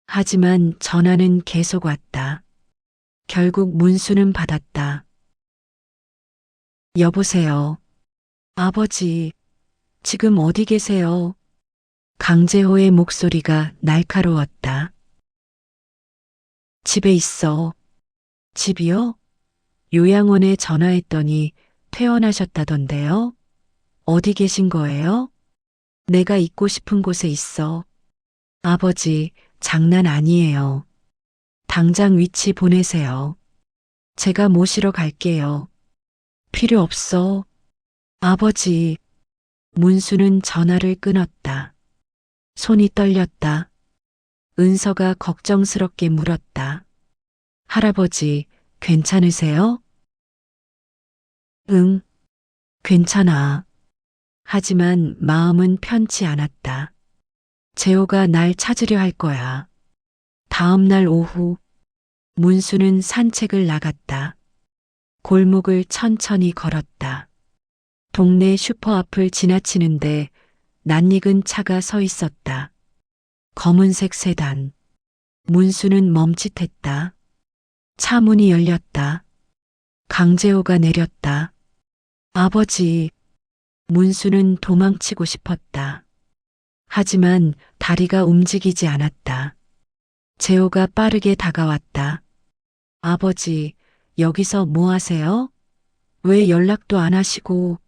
하지만 전화는 계속 왔다. 결국 문수는 받았다. 여보세요. 아버지, 지금 어디 계세요? 강재호의 목소리가 날카로웠다. 집에 있어. 집이요? 요양원에 전화했더니 퇴원하셨다던데요? 어디 계신 거예요? 내가 있고 싶은 곳에 있어. 아버지, 장난 아니에요. 당장 위치 보내세요. 제가 모시러 갈게요. 필요 없어. 아버지. 문수는 전화를 끊었다. 손이 떨렸다. 은서가 걱정스럽게 물었다. 할아버지, 괜찮으세요? 응, 괜찮아. 하지만 마음은 편치 않았다. 재호가 날 찾으려 할 거야. 다음 날 오후, 문수는 산책을 나갔다. 골목을 천천히 걸었다. 동네 슈퍼 앞을 지나치는데 낯익은 차가 서 있었다. 검은색 세단. 문수는 멈칫했다. 차 문이 열렸다. 강재호가 내렸다. 아버지. 문수는 도망치고 싶었다. 하지만 다리가 움직이지 않았다. 재호가 빠르게 다가왔다. 아버지, 여기서 뭐 하세요? 왜 연락도 안 하시고?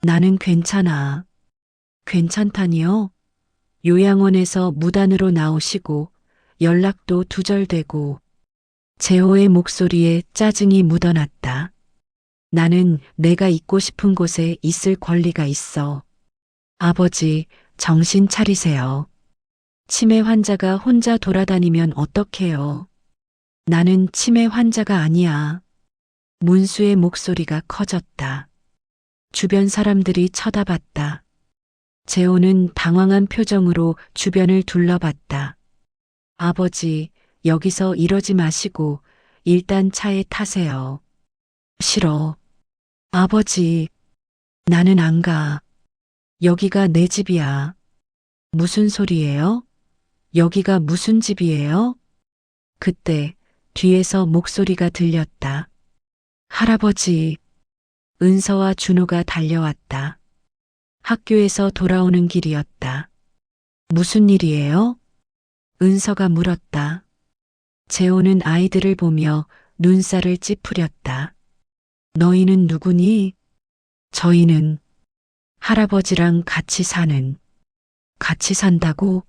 나는 괜찮아. 괜찮다니요? 요양원에서 무단으로 나오시고 연락도 두절되고. 재호의 목소리에 짜증이 묻어났다. 나는 내가 있고 싶은 곳에 있을 권리가 있어. 아버지, 정신 차리세요. 치매 환자가 혼자 돌아다니면 어떡해요? 나는 치매 환자가 아니야. 문수의 목소리가 커졌다. 주변 사람들이 쳐다봤다. 재호는 당황한 표정으로 주변을 둘러봤다. 아버지, 여기서 이러지 마시고 일단 차에 타세요. 싫어. 아버지, 나는 안 가. 여기가 내 집이야. 무슨 소리예요? 여기가 무슨 집이에요? 그때 뒤에서 목소리가 들렸다. 할아버지. 은서와 준호가 달려왔다. 학교에서 돌아오는 길이었다. 무슨 일이에요? 은서가 물었다. 재호는 아이들을 보며 눈살을 찌푸렸다. 너희는 누구니? 저희는 할아버지랑 같이 사는. 같이 산다고?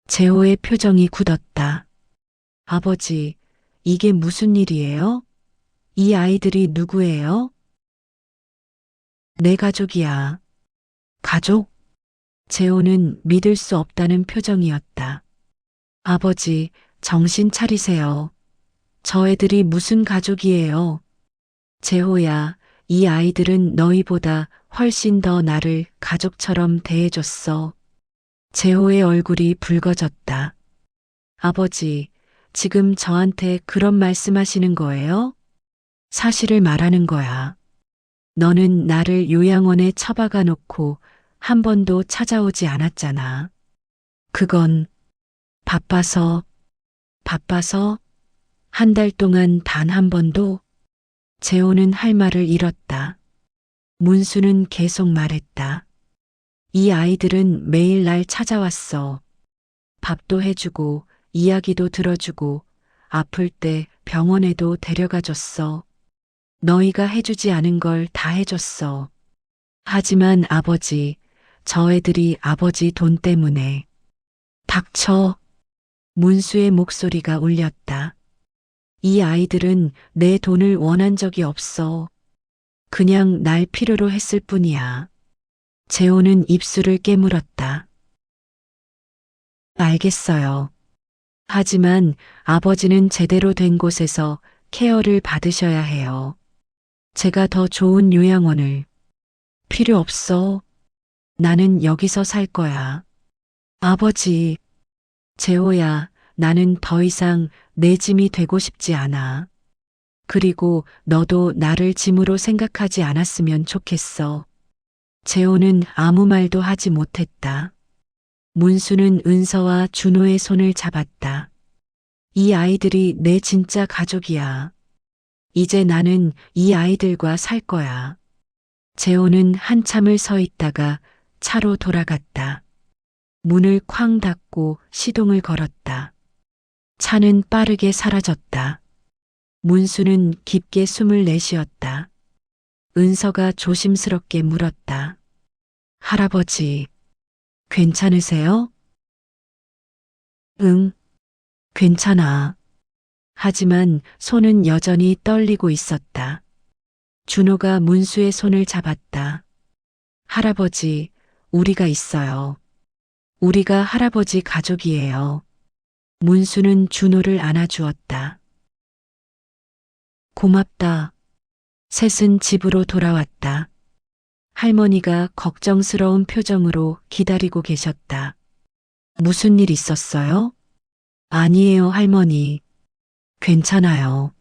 재호의 표정이 굳었다. 아버지, 이게 무슨 일이에요? 이 아이들이 누구예요? 내 가족이야. 가족? 재호는 믿을 수 없다는 표정이었다. 아버지, 정신 차리세요. 저 애들이 무슨 가족이에요? 재호야, 이 아이들은 너희보다 훨씬 더 나를 가족처럼 대해줬어. 재호의 얼굴이 붉어졌다. 아버지, 지금 저한테 그런 말씀하시는 거예요? 사실을 말하는 거야. 너는 나를 요양원에 처박아 놓고 한 번도 찾아오지 않았잖아. 그건 바빠서 한 달 동안 단 한 번도. 재호는 할 말을 잃었다. 문수는 계속 말했다. 이 아이들은 매일 날 찾아왔어. 밥도 해주고 이야기도 들어주고 아플 때 병원에도 데려가 줬어. 너희가 해주지 않은 걸 다 해줬어. 하지만 아버지, 저 애들이 아버지 돈 때문에. 닥쳐. 문수의 목소리가 울렸다. 이 아이들은 내 돈을 원한 적이 없어. 그냥 날 필요로 했을 뿐이야. 재호는 입술을 깨물었다. 알겠어요. 하지만 아버지는 제대로 된 곳에서 케어를 받으셔야 해요. 제가 더 좋은 요양원을. 필요 없어. 나는 여기서 살 거야. 아버지. 재호야, 나는 더 이상 내 짐이 되고 싶지 않아. 그리고 너도 나를 짐으로 생각하지 않았으면 좋겠어. 재호는 아무 말도 하지 못했다. 문수는 은서와 준호의 손을 잡았다. 이 아이들이 내 진짜 가족이야. 이제 나는 이 아이들과 살 거야. 재호는 한참을 서 있다가 차로 돌아갔다. 문을 쾅 닫고 시동을 걸었다. 차는 빠르게 사라졌다. 문수는 깊게 숨을 내쉬었다. 은서가 조심스럽게 물었다. 할아버지, 괜찮으세요? 응, 괜찮아. 하지만 손은 여전히 떨리고 있었다. 준호가 문수의 손을 잡았다. 할아버지, 우리가 있어요. 우리가 할아버지 가족이에요. 문수는 준호를 안아주었다. 고맙다. 셋은 집으로 돌아왔다. 할머니가 걱정스러운 표정으로 기다리고 계셨다. 무슨 일 있었어요? 아니에요, 할머니. 괜찮아요.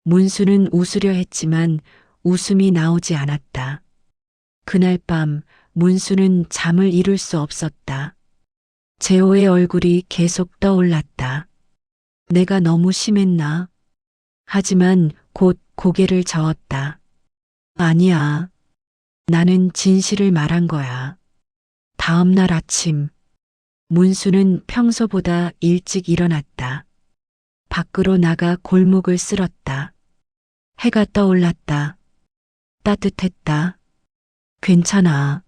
문수는 웃으려 했지만 웃음이 나오지 않았다. 그날 밤 문수는 잠을 이룰 수 없었다. 재호의 얼굴이 계속 떠올랐다. 내가 너무 심했나? 하지만 곧 고개를 저었다. 아니야. 나는 진실을 말한 거야. 다음 날 아침, 문수는 평소보다 일찍 일어났다. 밖으로 나가 골목을 쓸었다. 해가 떠올랐다. 따뜻했다. 괜찮아.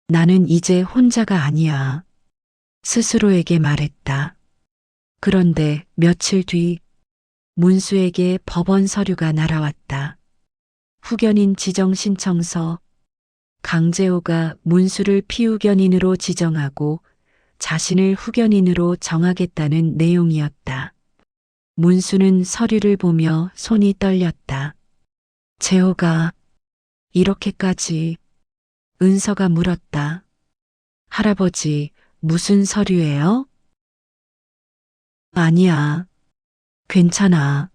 나는 이제 혼자가 아니야. 스스로에게 말했다. 그런데 며칠 뒤 문수에게 법원 서류가 날아왔다. 후견인 지정 신청서. 강재호가 문수를 피후견인으로 지정하고 자신을 후견인으로 정하겠다는 내용이었다. 문수는 서류를 보며 손이 떨렸다. 재호가 이렇게까지. 은서가 물었다. 할아버지, 무슨 서류예요? 아니야. 괜찮아.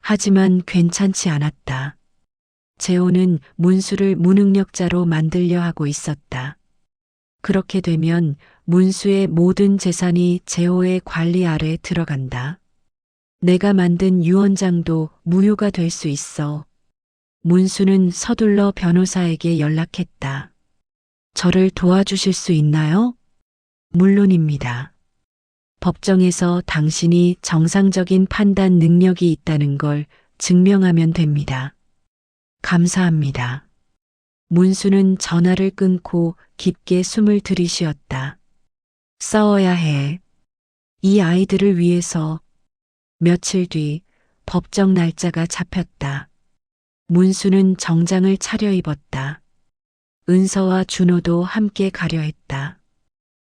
하지만 괜찮지 않았다. 재호는 문수를 무능력자로 만들려 하고 있었다. 그렇게 되면 문수의 모든 재산이 재호의 관리 아래 들어간다. 내가 만든 유언장도 무효가 될 수 있어. 문수는 서둘러 변호사에게 연락했다. 저를 도와주실 수 있나요? 물론입니다. 법정에서 당신이 정상적인 판단 능력이 있다는 걸 증명하면 됩니다. 감사합니다. 문수는 전화를 끊고 깊게 숨을 들이쉬었다. 싸워야 해. 이 아이들을 위해서. 며칠 뒤 법정 날짜가 잡혔다. 문수는 정장을 차려입었다. 은서와 준호도 함께 가려 했다.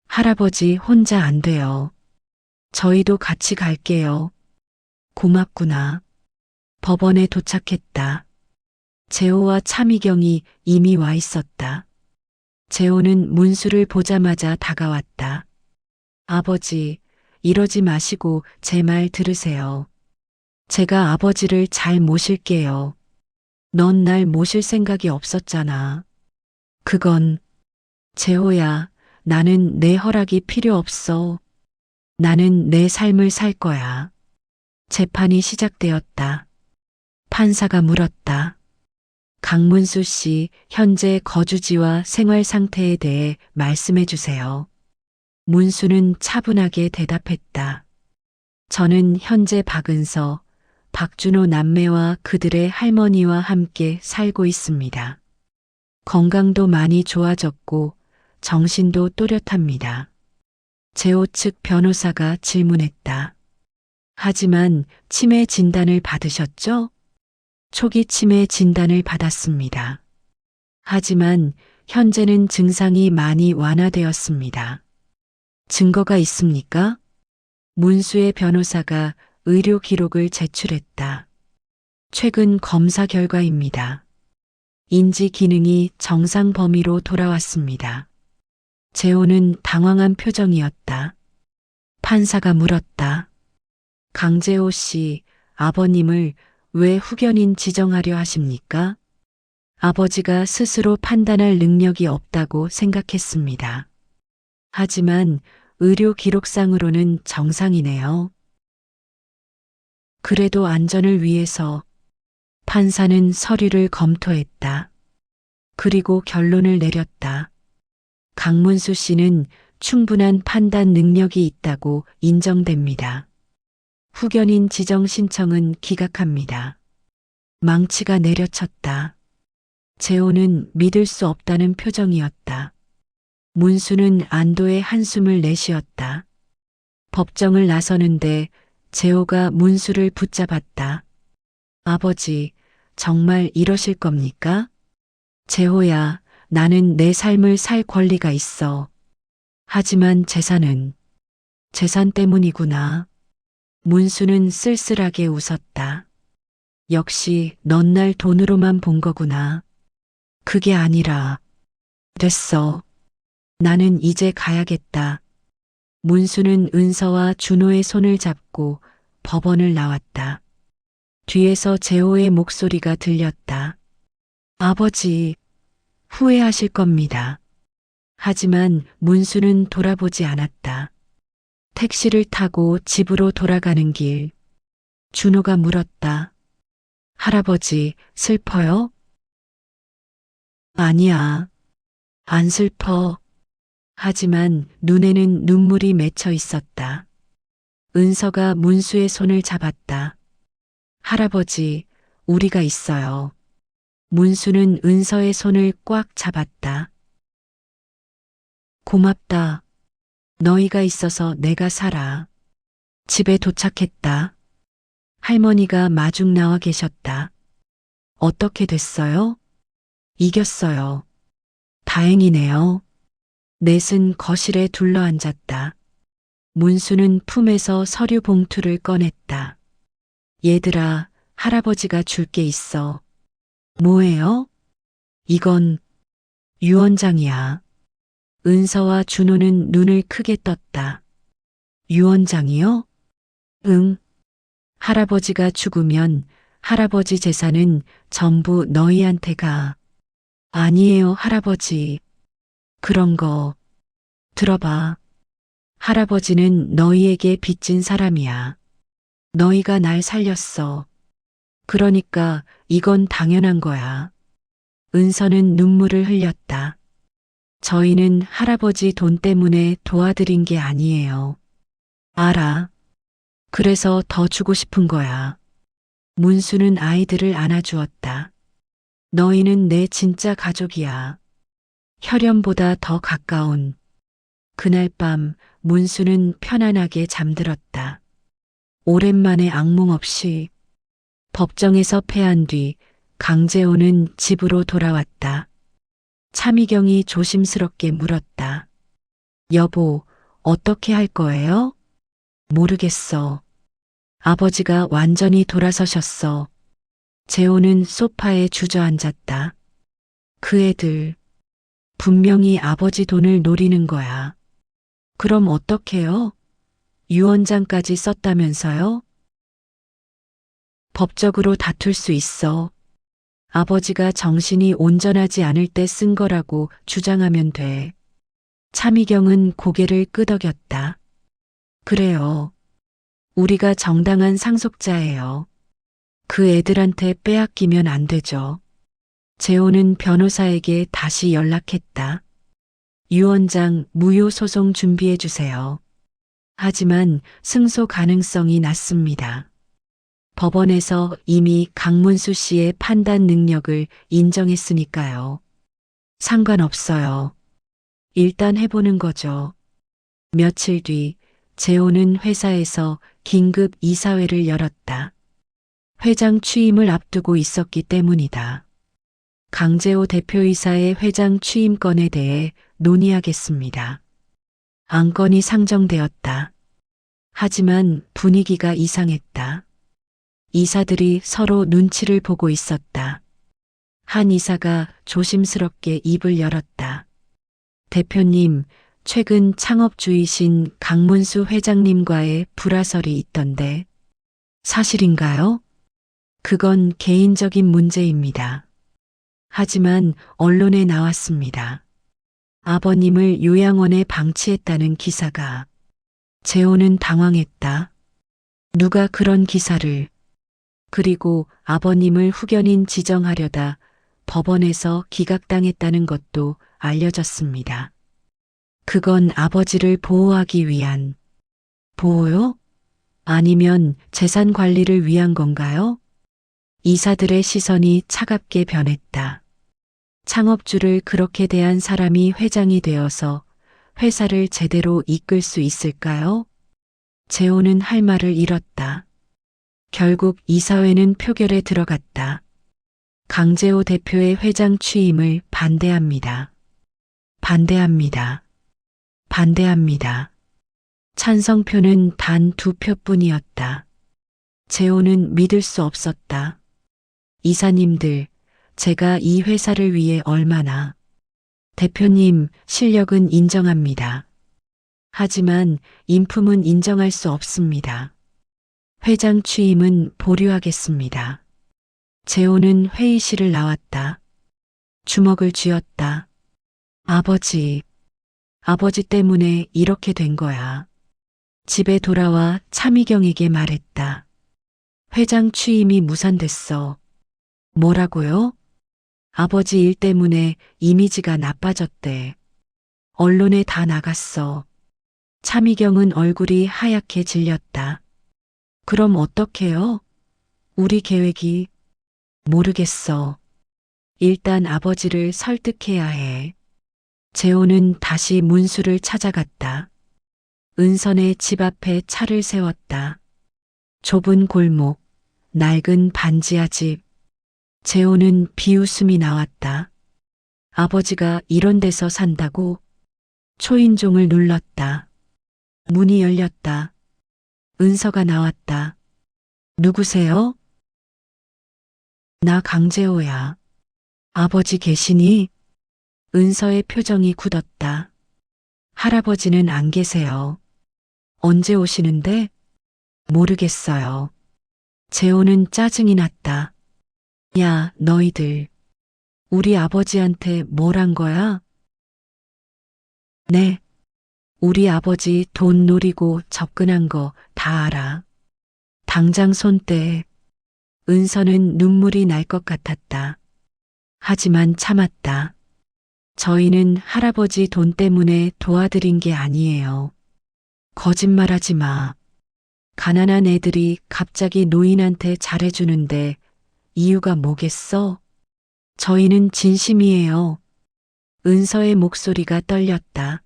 할아버지 혼자 안 돼요. 저희도 같이 갈게요. 고맙구나. 법원에 도착했다. 재호와 차미경이 이미 와 있었다. 재호는 문수를 보자마자 다가왔다. 아버지, 이러지 마시고 제 말 들으세요. 제가 아버지를 잘 모실게요. 넌 날 모실 생각이 없었잖아. 그건, 재호야, 나는 내 허락이 필요 없어. 나는 내 삶을 살 거야. 재판이 시작되었다. 판사가 물었다. 강문수 씨 현재 거주지와 생활 상태에 대해 말씀해 주세요. 문수는 차분하게 대답했다. 저는 현재 박은서, 박준호 남매와 그들의 할머니와 함께 살고 있습니다. 건강도 많이 좋아졌고 정신도 또렷합니다. 재호 측 변호사가 질문했다. 하지만 치매 진단을 받으셨죠? 초기 치매 진단을 받았습니다. 하지만 현재는 증상이 많이 완화되었습니다. 증거가 있습니까? 문수의 변호사가 의료 기록을 제출했다. 최근 검사 결과입니다. 인지 기능이 정상 범위로 돌아왔습니다. 재호는 당황한 표정이었다. 판사가 물었다. 강재호 씨, 아버님을 왜 후견인 지정하려 하십니까? 아버지가 스스로 판단할 능력이 없다고 생각했습니다. 하지만 의료 기록상으로는 정상이네요. 그래도 안전을 위해서 판사는 서류를 검토했다. 그리고 결론을 내렸다. 강문수 씨는 충분한 판단 능력이 있다고 인정됩니다. 후견인 지정 신청은 기각합니다. 망치가 내려쳤다. 재호는 믿을 수 없다는 표정이었다. 문수는 안도의 한숨을 내쉬었다. 법정을 나서는데 재호가 문수를 붙잡았다. 아버지, 정말 이러실 겁니까? 재호야, 나는 내 삶을 살 권리가 있어. 하지만 재산 때문이구나. 문수는 쓸쓸하게 웃었다. 역시 넌 날 돈으로만 본 거구나. 그게 아니라. 됐어. 나는 이제 가야겠다. 문수는 은서와 준호의 손을 잡고 법원을 나왔다. 뒤에서 재호의 목소리가 들렸다. 아버지, 후회하실 겁니다. 하지만 문수는 돌아보지 않았다. 택시를 타고 집으로 돌아가는 길, 준호가 물었다. 할아버지, 슬퍼요? 아니야. 안 슬퍼. 하지만 눈에는 눈물이 맺혀 있었다. 은서가 문수의 손을 잡았다. 할아버지, 우리가 있어요. 문수는 은서의 손을 꽉 잡았다. 고맙다. 너희가 있어서 내가 살아. 집에 도착했다. 할머니가 마중 나와 계셨다. 어떻게 됐어요? 이겼어요. 다행이네요. 넷은 거실에 둘러앉았다. 문수는 품에서 서류 봉투를 꺼냈다. 얘들아, 할아버지가 줄 게 있어. 뭐예요? 이건 유언장이야. 은서와 준호는 눈을 크게 떴다. 유언장이요? 응. 할아버지가 죽으면 할아버지 재산은 전부 너희한테 가. 아니에요, 할아버지. 그런 거 들어봐. 할아버지는 너희에게 빚진 사람이야. 너희가 날 살렸어. 그러니까 이건 당연한 거야. 은서는 눈물을 흘렸다. 저희는 할아버지 돈 때문에 도와드린 게 아니에요. 알아. 그래서 더 주고 싶은 거야. 문수는 아이들을 안아주었다. 너희는 내 진짜 가족이야. 혈연보다 더 가까운. 그날 밤 문수는 편안하게 잠들었다. 오랜만에 악몽 없이. 법정에서 패한 뒤 강재호는 집으로 돌아왔다. 차미경이 조심스럽게 물었다. 여보, 어떻게 할 거예요? 모르겠어. 아버지가 완전히 돌아서셨어. 재호는 소파에 주저앉았다. 그 애들, 분명히 아버지 돈을 노리는 거야. 그럼 어떡해요? 유언장까지 썼다면서요? 법적으로 다툴 수 있어. 아버지가 정신이 온전하지 않을 때 쓴 거라고 주장하면 돼. 차미경은 고개를 끄덕였다. 그래요. 우리가 정당한 상속자예요. 그 애들한테 빼앗기면 안 되죠. 재호는 변호사에게 다시 연락했다. 유언장 무효 소송 준비해 주세요. 하지만 승소 가능성이 낮습니다. 법원에서 이미 강문수 씨의 판단 능력을 인정했으니까요. 상관없어요. 일단 해보는 거죠. 며칠 뒤 재호는 회사에서 긴급 이사회를 열었다. 회장 취임을 앞두고 있었기 때문이다. 강재호 대표이사의 회장 취임건에 대해 논의하겠습니다. 안건이 상정되었다. 하지만 분위기가 이상했다. 이사들이 서로 눈치를 보고 있었다. 한 이사가 조심스럽게 입을 열었다. 대표님, 최근 창업주이신 강문수 회장님과의 불화설이 있던데 사실인가요? 그건 개인적인 문제입니다. 하지만 언론에 나왔습니다. 아버님을 요양원에 방치했다는 기사가. 재호는 당황했다. 누가 그런 기사를. 그리고 아버님을 후견인 지정하려다 법원에서 기각당했다는 것도 알려졌습니다. 그건 아버지를 보호하기 위한 보호요? 아니면 재산 관리를 위한 건가요? 이사들의 시선이 차갑게 변했다. 창업주를 그렇게 대한 사람이 회장이 되어서 회사를 제대로 이끌 수 있을까요? 재호는 할 말을 잃었다. 결국 이사회는 표결에 들어갔다. 강재호 대표의 회장 취임을 반대합니다. 반대합니다. 반대합니다. 찬성표는 단 2표뿐이었다. 재호는 믿을 수 없었다. 이사님들, 제가 이 회사를 위해 얼마나. 대표님, 실력은 인정합니다. 하지만 인품은 인정할 수 없습니다. 회장 취임은 보류하겠습니다. 재호는 회의실을 나왔다. 주먹을 쥐었다. 아버지 때문에 이렇게 된 거야. 집에 돌아와 차미경에게 말했다. 회장 취임이 무산됐어. 뭐라고요? 아버지 일 때문에 이미지가 나빠졌대. 언론에 다 나갔어. 차미경은 얼굴이 하얗게 질렸다. 그럼 어떡해요? 우리 계획이. 모르겠어. 일단 아버지를 설득해야 해. 재호는 다시 문수를 찾아갔다. 은선의 집 앞에 차를 세웠다. 좁은 골목, 낡은 반지하 집. 재호는 비웃음이 나왔다. 아버지가 이런 데서 산다고? 초인종을 눌렀다. 문이 열렸다. 은서가 나왔다. 누구세요? 나 강재호야. 아버지 계시니? 은서의 표정이 굳었다. 할아버지는 안 계세요. 언제 오시는데? 모르겠어요. 재호는 짜증이 났다. 야, 너희들. 우리 아버지한테 뭘 한 거야? 네. 우리 아버지 돈 노리고 접근한 거 다 알아. 당장 손 떼. 은서는 눈물이 날 것 같았다. 하지만 참았다. 저희는 할아버지 돈 때문에 도와드린 게 아니에요. 거짓말하지 마. 가난한 애들이 갑자기 노인한테 잘해주는데 이유가 뭐겠어? 저희는 진심이에요. 은서의 목소리가 떨렸다.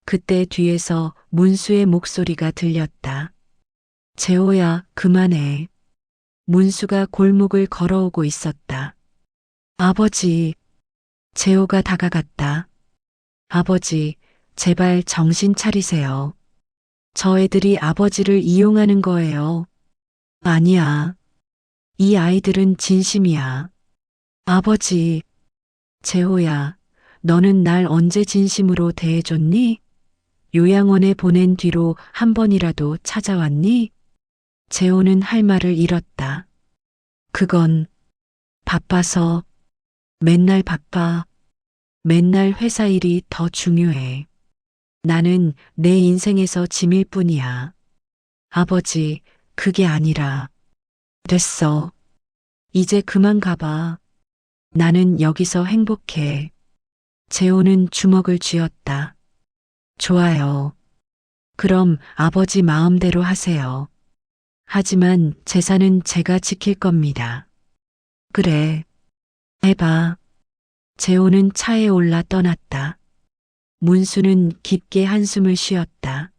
그때 뒤에서 문수의 목소리가 들렸다. 재호야, 그만해. 문수가 골목을 걸어오고 있었다. 아버지. 재호가 다가갔다. 아버지, 제발 정신 차리세요. 저 애들이 아버지를 이용하는 거예요. 아니야. 이 아이들은 진심이야. 아버지. 재호야, 너는 날 언제 진심으로 대해줬니? 요양원에 보낸 뒤로 한 번이라도 찾아왔니? 재호는 할 말을 잃었다. 그건 바빠서. 맨날 바빠. 맨날 회사 일이 더 중요해. 나는 내 인생에서 짐일 뿐이야. 아버지, 그게 아니라. 됐어. 이제 그만 가봐. 나는 여기서 행복해. 재호는 주먹을 쥐었다. 좋아요. 그럼 아버지 마음대로 하세요. 하지만 재산은 제가 지킬 겁니다. 그래. 해봐. 재호는 차에 올라 떠났다. 문수는 깊게 한숨을 쉬었다.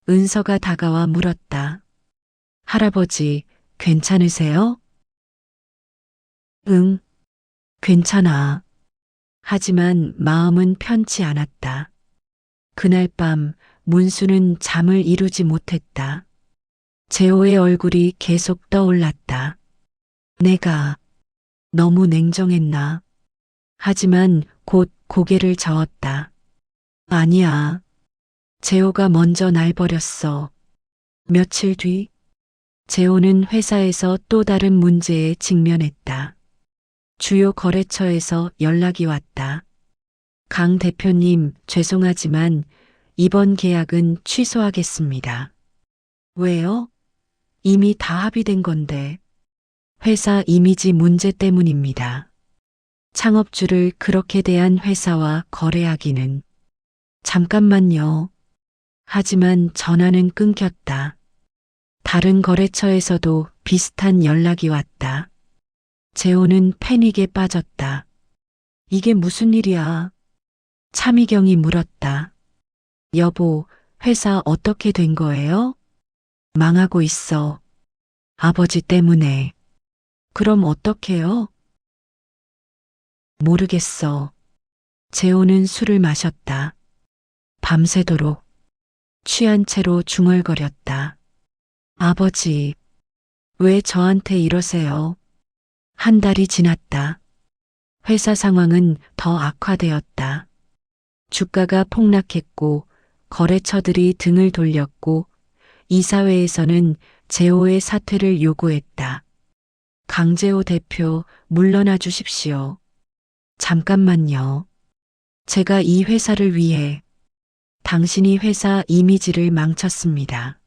은서가 다가와 물었다. 할아버지, 괜찮으세요? 응, 괜찮아. 하지만 마음은 편치 않았다. 그날 밤 문수는 잠을 이루지 못했다. 재호의 얼굴이 계속 떠올랐다. 내가 너무 냉정했나? 하지만 곧 고개를 저었다. 아니야. 재호가 먼저 날 버렸어. 며칠 뒤, 재호는 회사에서 또 다른 문제에 직면했다. 주요 거래처에서 연락이 왔다. 강 대표님, 죄송하지만 이번 계약은 취소하겠습니다. 왜요? 이미 다 합의된 건데. 회사 이미지 문제 때문입니다. 창업주를 그렇게 대한 회사와 거래하기는. 잠깐만요. 하지만 전화는 끊겼다. 다른 거래처에서도 비슷한 연락이 왔다. 재호는 패닉에 빠졌다. 이게 무슨 일이야? 차미경이 물었다. 여보, 회사 어떻게 된 거예요? 망하고 있어. 아버지 때문에. 그럼 어떡해요? 모르겠어. 재호는 술을 마셨다. 밤새도록 취한 채로 중얼거렸다. 아버지, 왜 저한테 이러세요? 한 달이 지났다. 회사 상황은 더 악화되었다. 주가가 폭락했고 거래처들이 등을 돌렸고 이사회에서는 재호의 사퇴를 요구했다. 강재호 대표 물러나 주십시오. 잠깐만요. 제가 이 회사를 위해 당신이 회사 이미지를 망쳤습니다.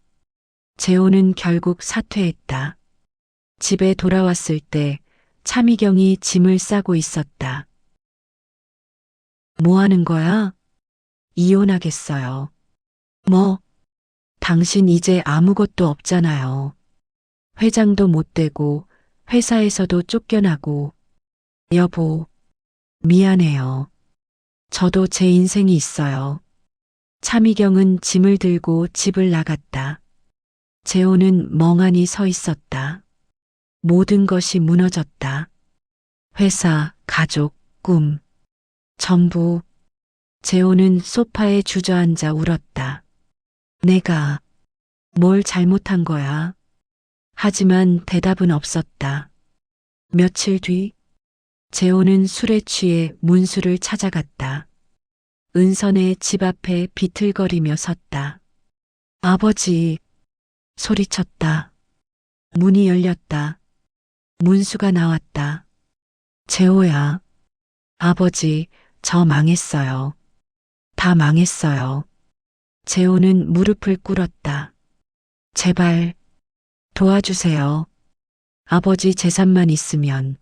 재호는 결국 사퇴했다. 집에 돌아왔을 때 차미경이 짐을 싸고 있었다. 뭐 하는 거야? 이혼하겠어요. 뭐? 당신 이제 아무것도 없잖아요. 회장도 못 되고 회사에서도 쫓겨나고. 여보, 미안해요. 저도 제 인생이 있어요. 차미경은 짐을 들고 집을 나갔다. 재호는 멍하니 서 있었다. 모든 것이 무너졌다. 회사, 가족, 꿈, 전부. 재호는 소파에 주저앉아 울었다. 내가 뭘 잘못한 거야? 하지만 대답은 없었다. 며칠 뒤, 재호는 술에 취해 문수를 찾아갔다. 은선의 집 앞에 비틀거리며 섰다. 아버지, 소리쳤다. 문이 열렸다. 문수가 나왔다. 재호야, 아버지, 저 망했어요. 다 망했어요. 재호는 무릎을 꿇었다. 제발, 도와주세요. 아버지 재산만 있으면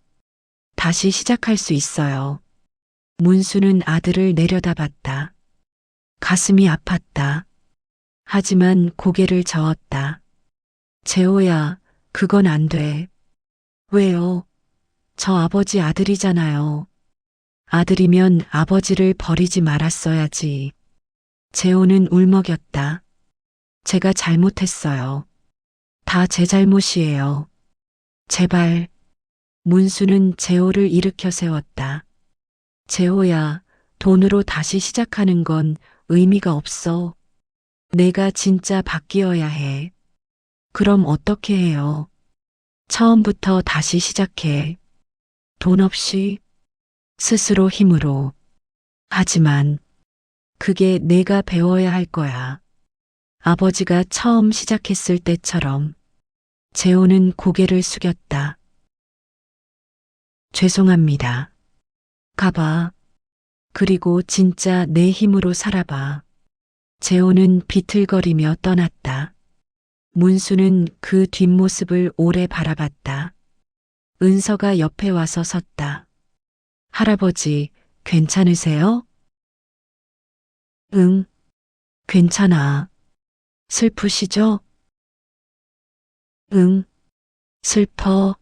다시 시작할 수 있어요. 문수는 아들을 내려다봤다. 가슴이 아팠다. 하지만 고개를 저었다. 재호야, 그건 안 돼. 왜요? 저 아버지 아들이잖아요. 아들이면 아버지를 버리지 말았어야지. 재호는 울먹였다. 제가 잘못했어요. 다 제 잘못이에요. 제발. 문수는 재호를 일으켜 세웠다. 재호야, 돈으로 다시 시작하는 건 의미가 없어. 내가 진짜 바뀌어야 해. 그럼 어떻게 해요? 처음부터 다시 시작해. 돈 없이, 스스로 힘으로. 하지만 그게 내가 배워야 할 거야. 아버지가 처음 시작했을 때처럼. 재호는 고개를 숙였다. 죄송합니다. 가봐. 그리고 진짜 내 힘으로 살아봐. 재호는 비틀거리며 떠났다. 문수는 그 뒷모습을 오래 바라봤다. 은서가 옆에 와서 섰다. 할아버지, 괜찮으세요? 응, 괜찮아. 슬프시죠? 응, 슬퍼.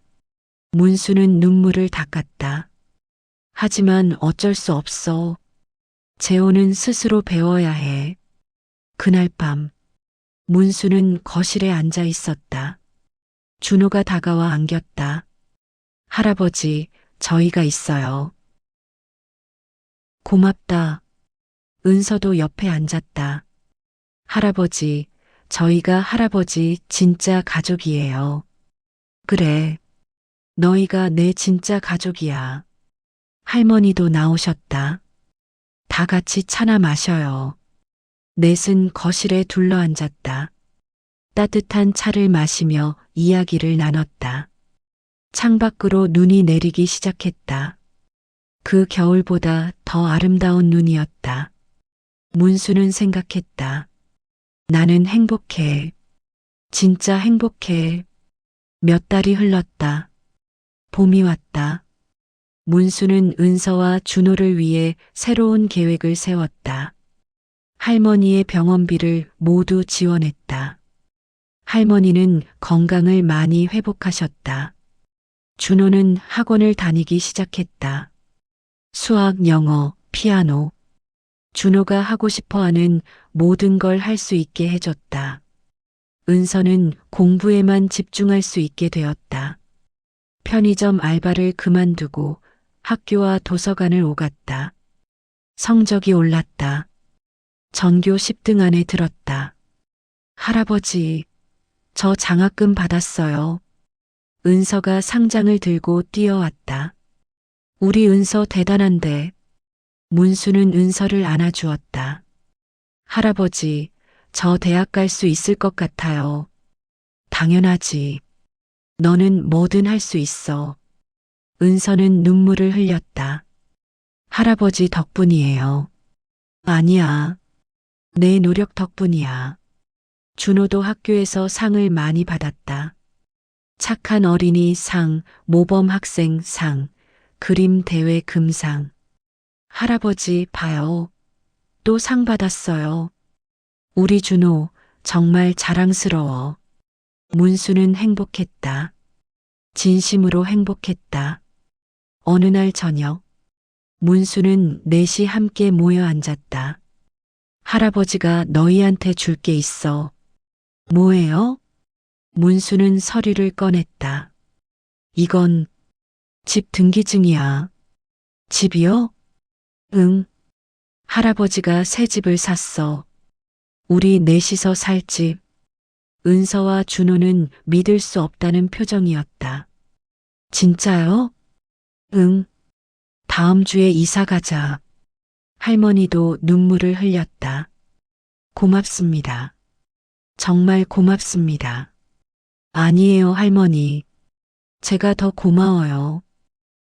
문수는 눈물을 닦았다. 하지만 어쩔 수 없어. 재호는 스스로 배워야 해. 그날 밤, 문수는 거실에 앉아 있었다. 준호가 다가와 안겼다. 할아버지, 저희가 있어요. 고맙다. 은서도 옆에 앉았다. 할아버지, 저희가 할아버지 진짜 가족이에요. 그래. 너희가 내 진짜 가족이야. 할머니도 나오셨다. 다 같이 차나 마셔요. 넷은 거실에 둘러앉았다. 따뜻한 차를 마시며 이야기를 나눴다. 창밖으로 눈이 내리기 시작했다. 그 겨울보다 더 아름다운 눈이었다. 문수는 생각했다. 나는 행복해. 진짜 행복해. 몇 달이 흘렀다. 봄이 왔다. 문수는 은서와 준호를 위해 새로운 계획을 세웠다. 할머니의 병원비를 모두 지원했다. 할머니는 건강을 많이 회복하셨다. 준호는 학원을 다니기 시작했다. 수학, 영어, 피아노. 준호가 하고 싶어 하는 모든 걸 할 수 있게 해줬다. 은서는 공부에만 집중할 수 있게 되었다. 편의점 알바를 그만두고 학교와 도서관을 오갔다. 성적이 올랐다. 전교 10등 안에 들었다. 할아버지, 저 장학금 받았어요. 은서가 상장을 들고 뛰어왔다. 우리 은서 대단한데. 문수는 은서를 안아주었다. 할아버지, 저 대학 갈 수 있을 것 같아요. 당연하지. 너는 뭐든 할 수 있어. 은서는 눈물을 흘렸다. 할아버지 덕분이에요. 아니야. 내 노력 덕분이야. 준호도 학교에서 상을 많이 받았다. 착한 어린이 상, 모범 학생 상, 그림 대회 금상. 할아버지 봐요. 또 상 받았어요. 우리 준호 정말 자랑스러워. 문수는 행복했다. 진심으로 행복했다. 어느 날 저녁, 문수는 넷이 함께 모여 앉았다. 할아버지가 너희한테 줄 게 있어. 뭐예요? 문수는 서류를 꺼냈다. 이건 집 등기증이야. 집이요? 응. 할아버지가 새 집을 샀어. 우리 넷이서 살 집. 은서와 준호는 믿을 수 없다는 표정이었다. 진짜요? 응. 다음 주에 이사 가자. 할머니도 눈물을 흘렸다. 고맙습니다. 정말 고맙습니다. 아니에요, 할머니. 제가 더 고마워요.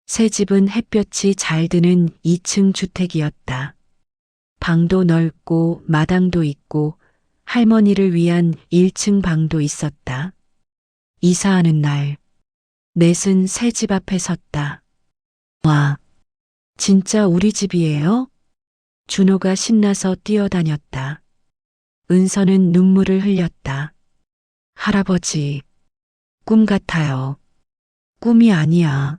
새 집은 햇볕이 잘 드는 2층 주택이었다. 방도 넓고 마당도 있고 할머니를 위한 1층 방도 있었다. 이사하는 날, 넷은 새 집 앞에 섰다. 와, 진짜 우리 집이에요? 준호가 신나서 뛰어다녔다. 은서는 눈물을 흘렸다. 할아버지, 꿈 같아요. 꿈이 아니야.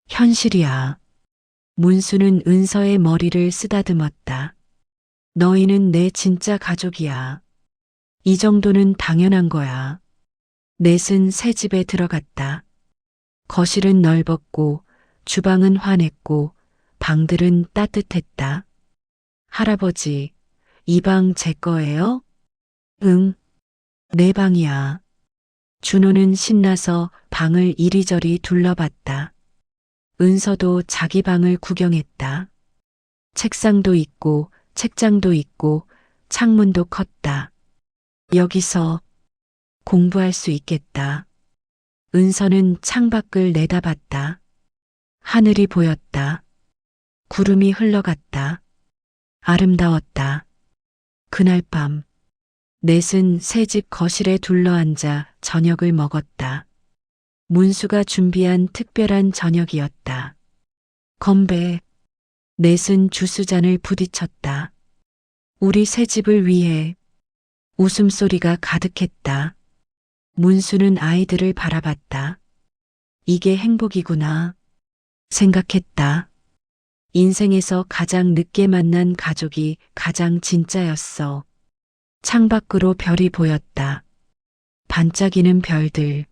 현실이야. 문수는 은서의 머리를 쓰다듬었다. 너희는 내 진짜 가족이야. 이 정도는 당연한 거야. 넷은 새 집에 들어갔다. 거실은 넓었고 주방은 환했고 방들은 따뜻했다. 할아버지, 이 방 제 거예요? 응, 내 방이야. 준호는 신나서 방을 이리저리 둘러봤다. 은서도 자기 방을 구경했다. 책상도 있고 책장도 있고 창문도 컸다. 여기서 공부할 수 있겠다. 은서는 창밖을 내다봤다. 하늘이 보였다. 구름이 흘러갔다. 아름다웠다. 그날 밤, 넷은 새집 거실에 둘러앉아 저녁을 먹었다. 문수가 준비한 특별한 저녁이었다. 건배. 넷은 주스잔을 부딪혔다. 우리 새집을 위해. 웃음소리가 가득했다. 문수는 아이들을 바라봤다. 이게 행복이구나. 생각했다. 인생에서 가장 늦게 만난 가족이 가장 진짜였어. 창밖으로 별이 보였다. 반짝이는 별들.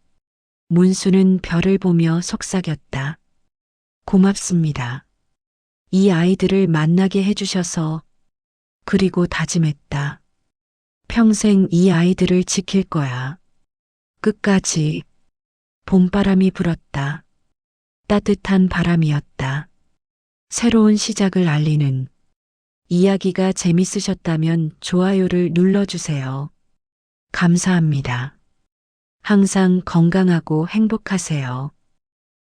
문수는 별을 보며 속삭였다. 고맙습니다. 이 아이들을 만나게 해주셔서. 그리고 다짐했다. 평생 이 아이들을 지킬 거야. 끝까지. 봄바람이 불었다. 따뜻한 바람이었다. 새로운 시작을 알리는. 이야기가 재밌으셨다면 좋아요를 눌러주세요. 감사합니다. 항상 건강하고 행복하세요.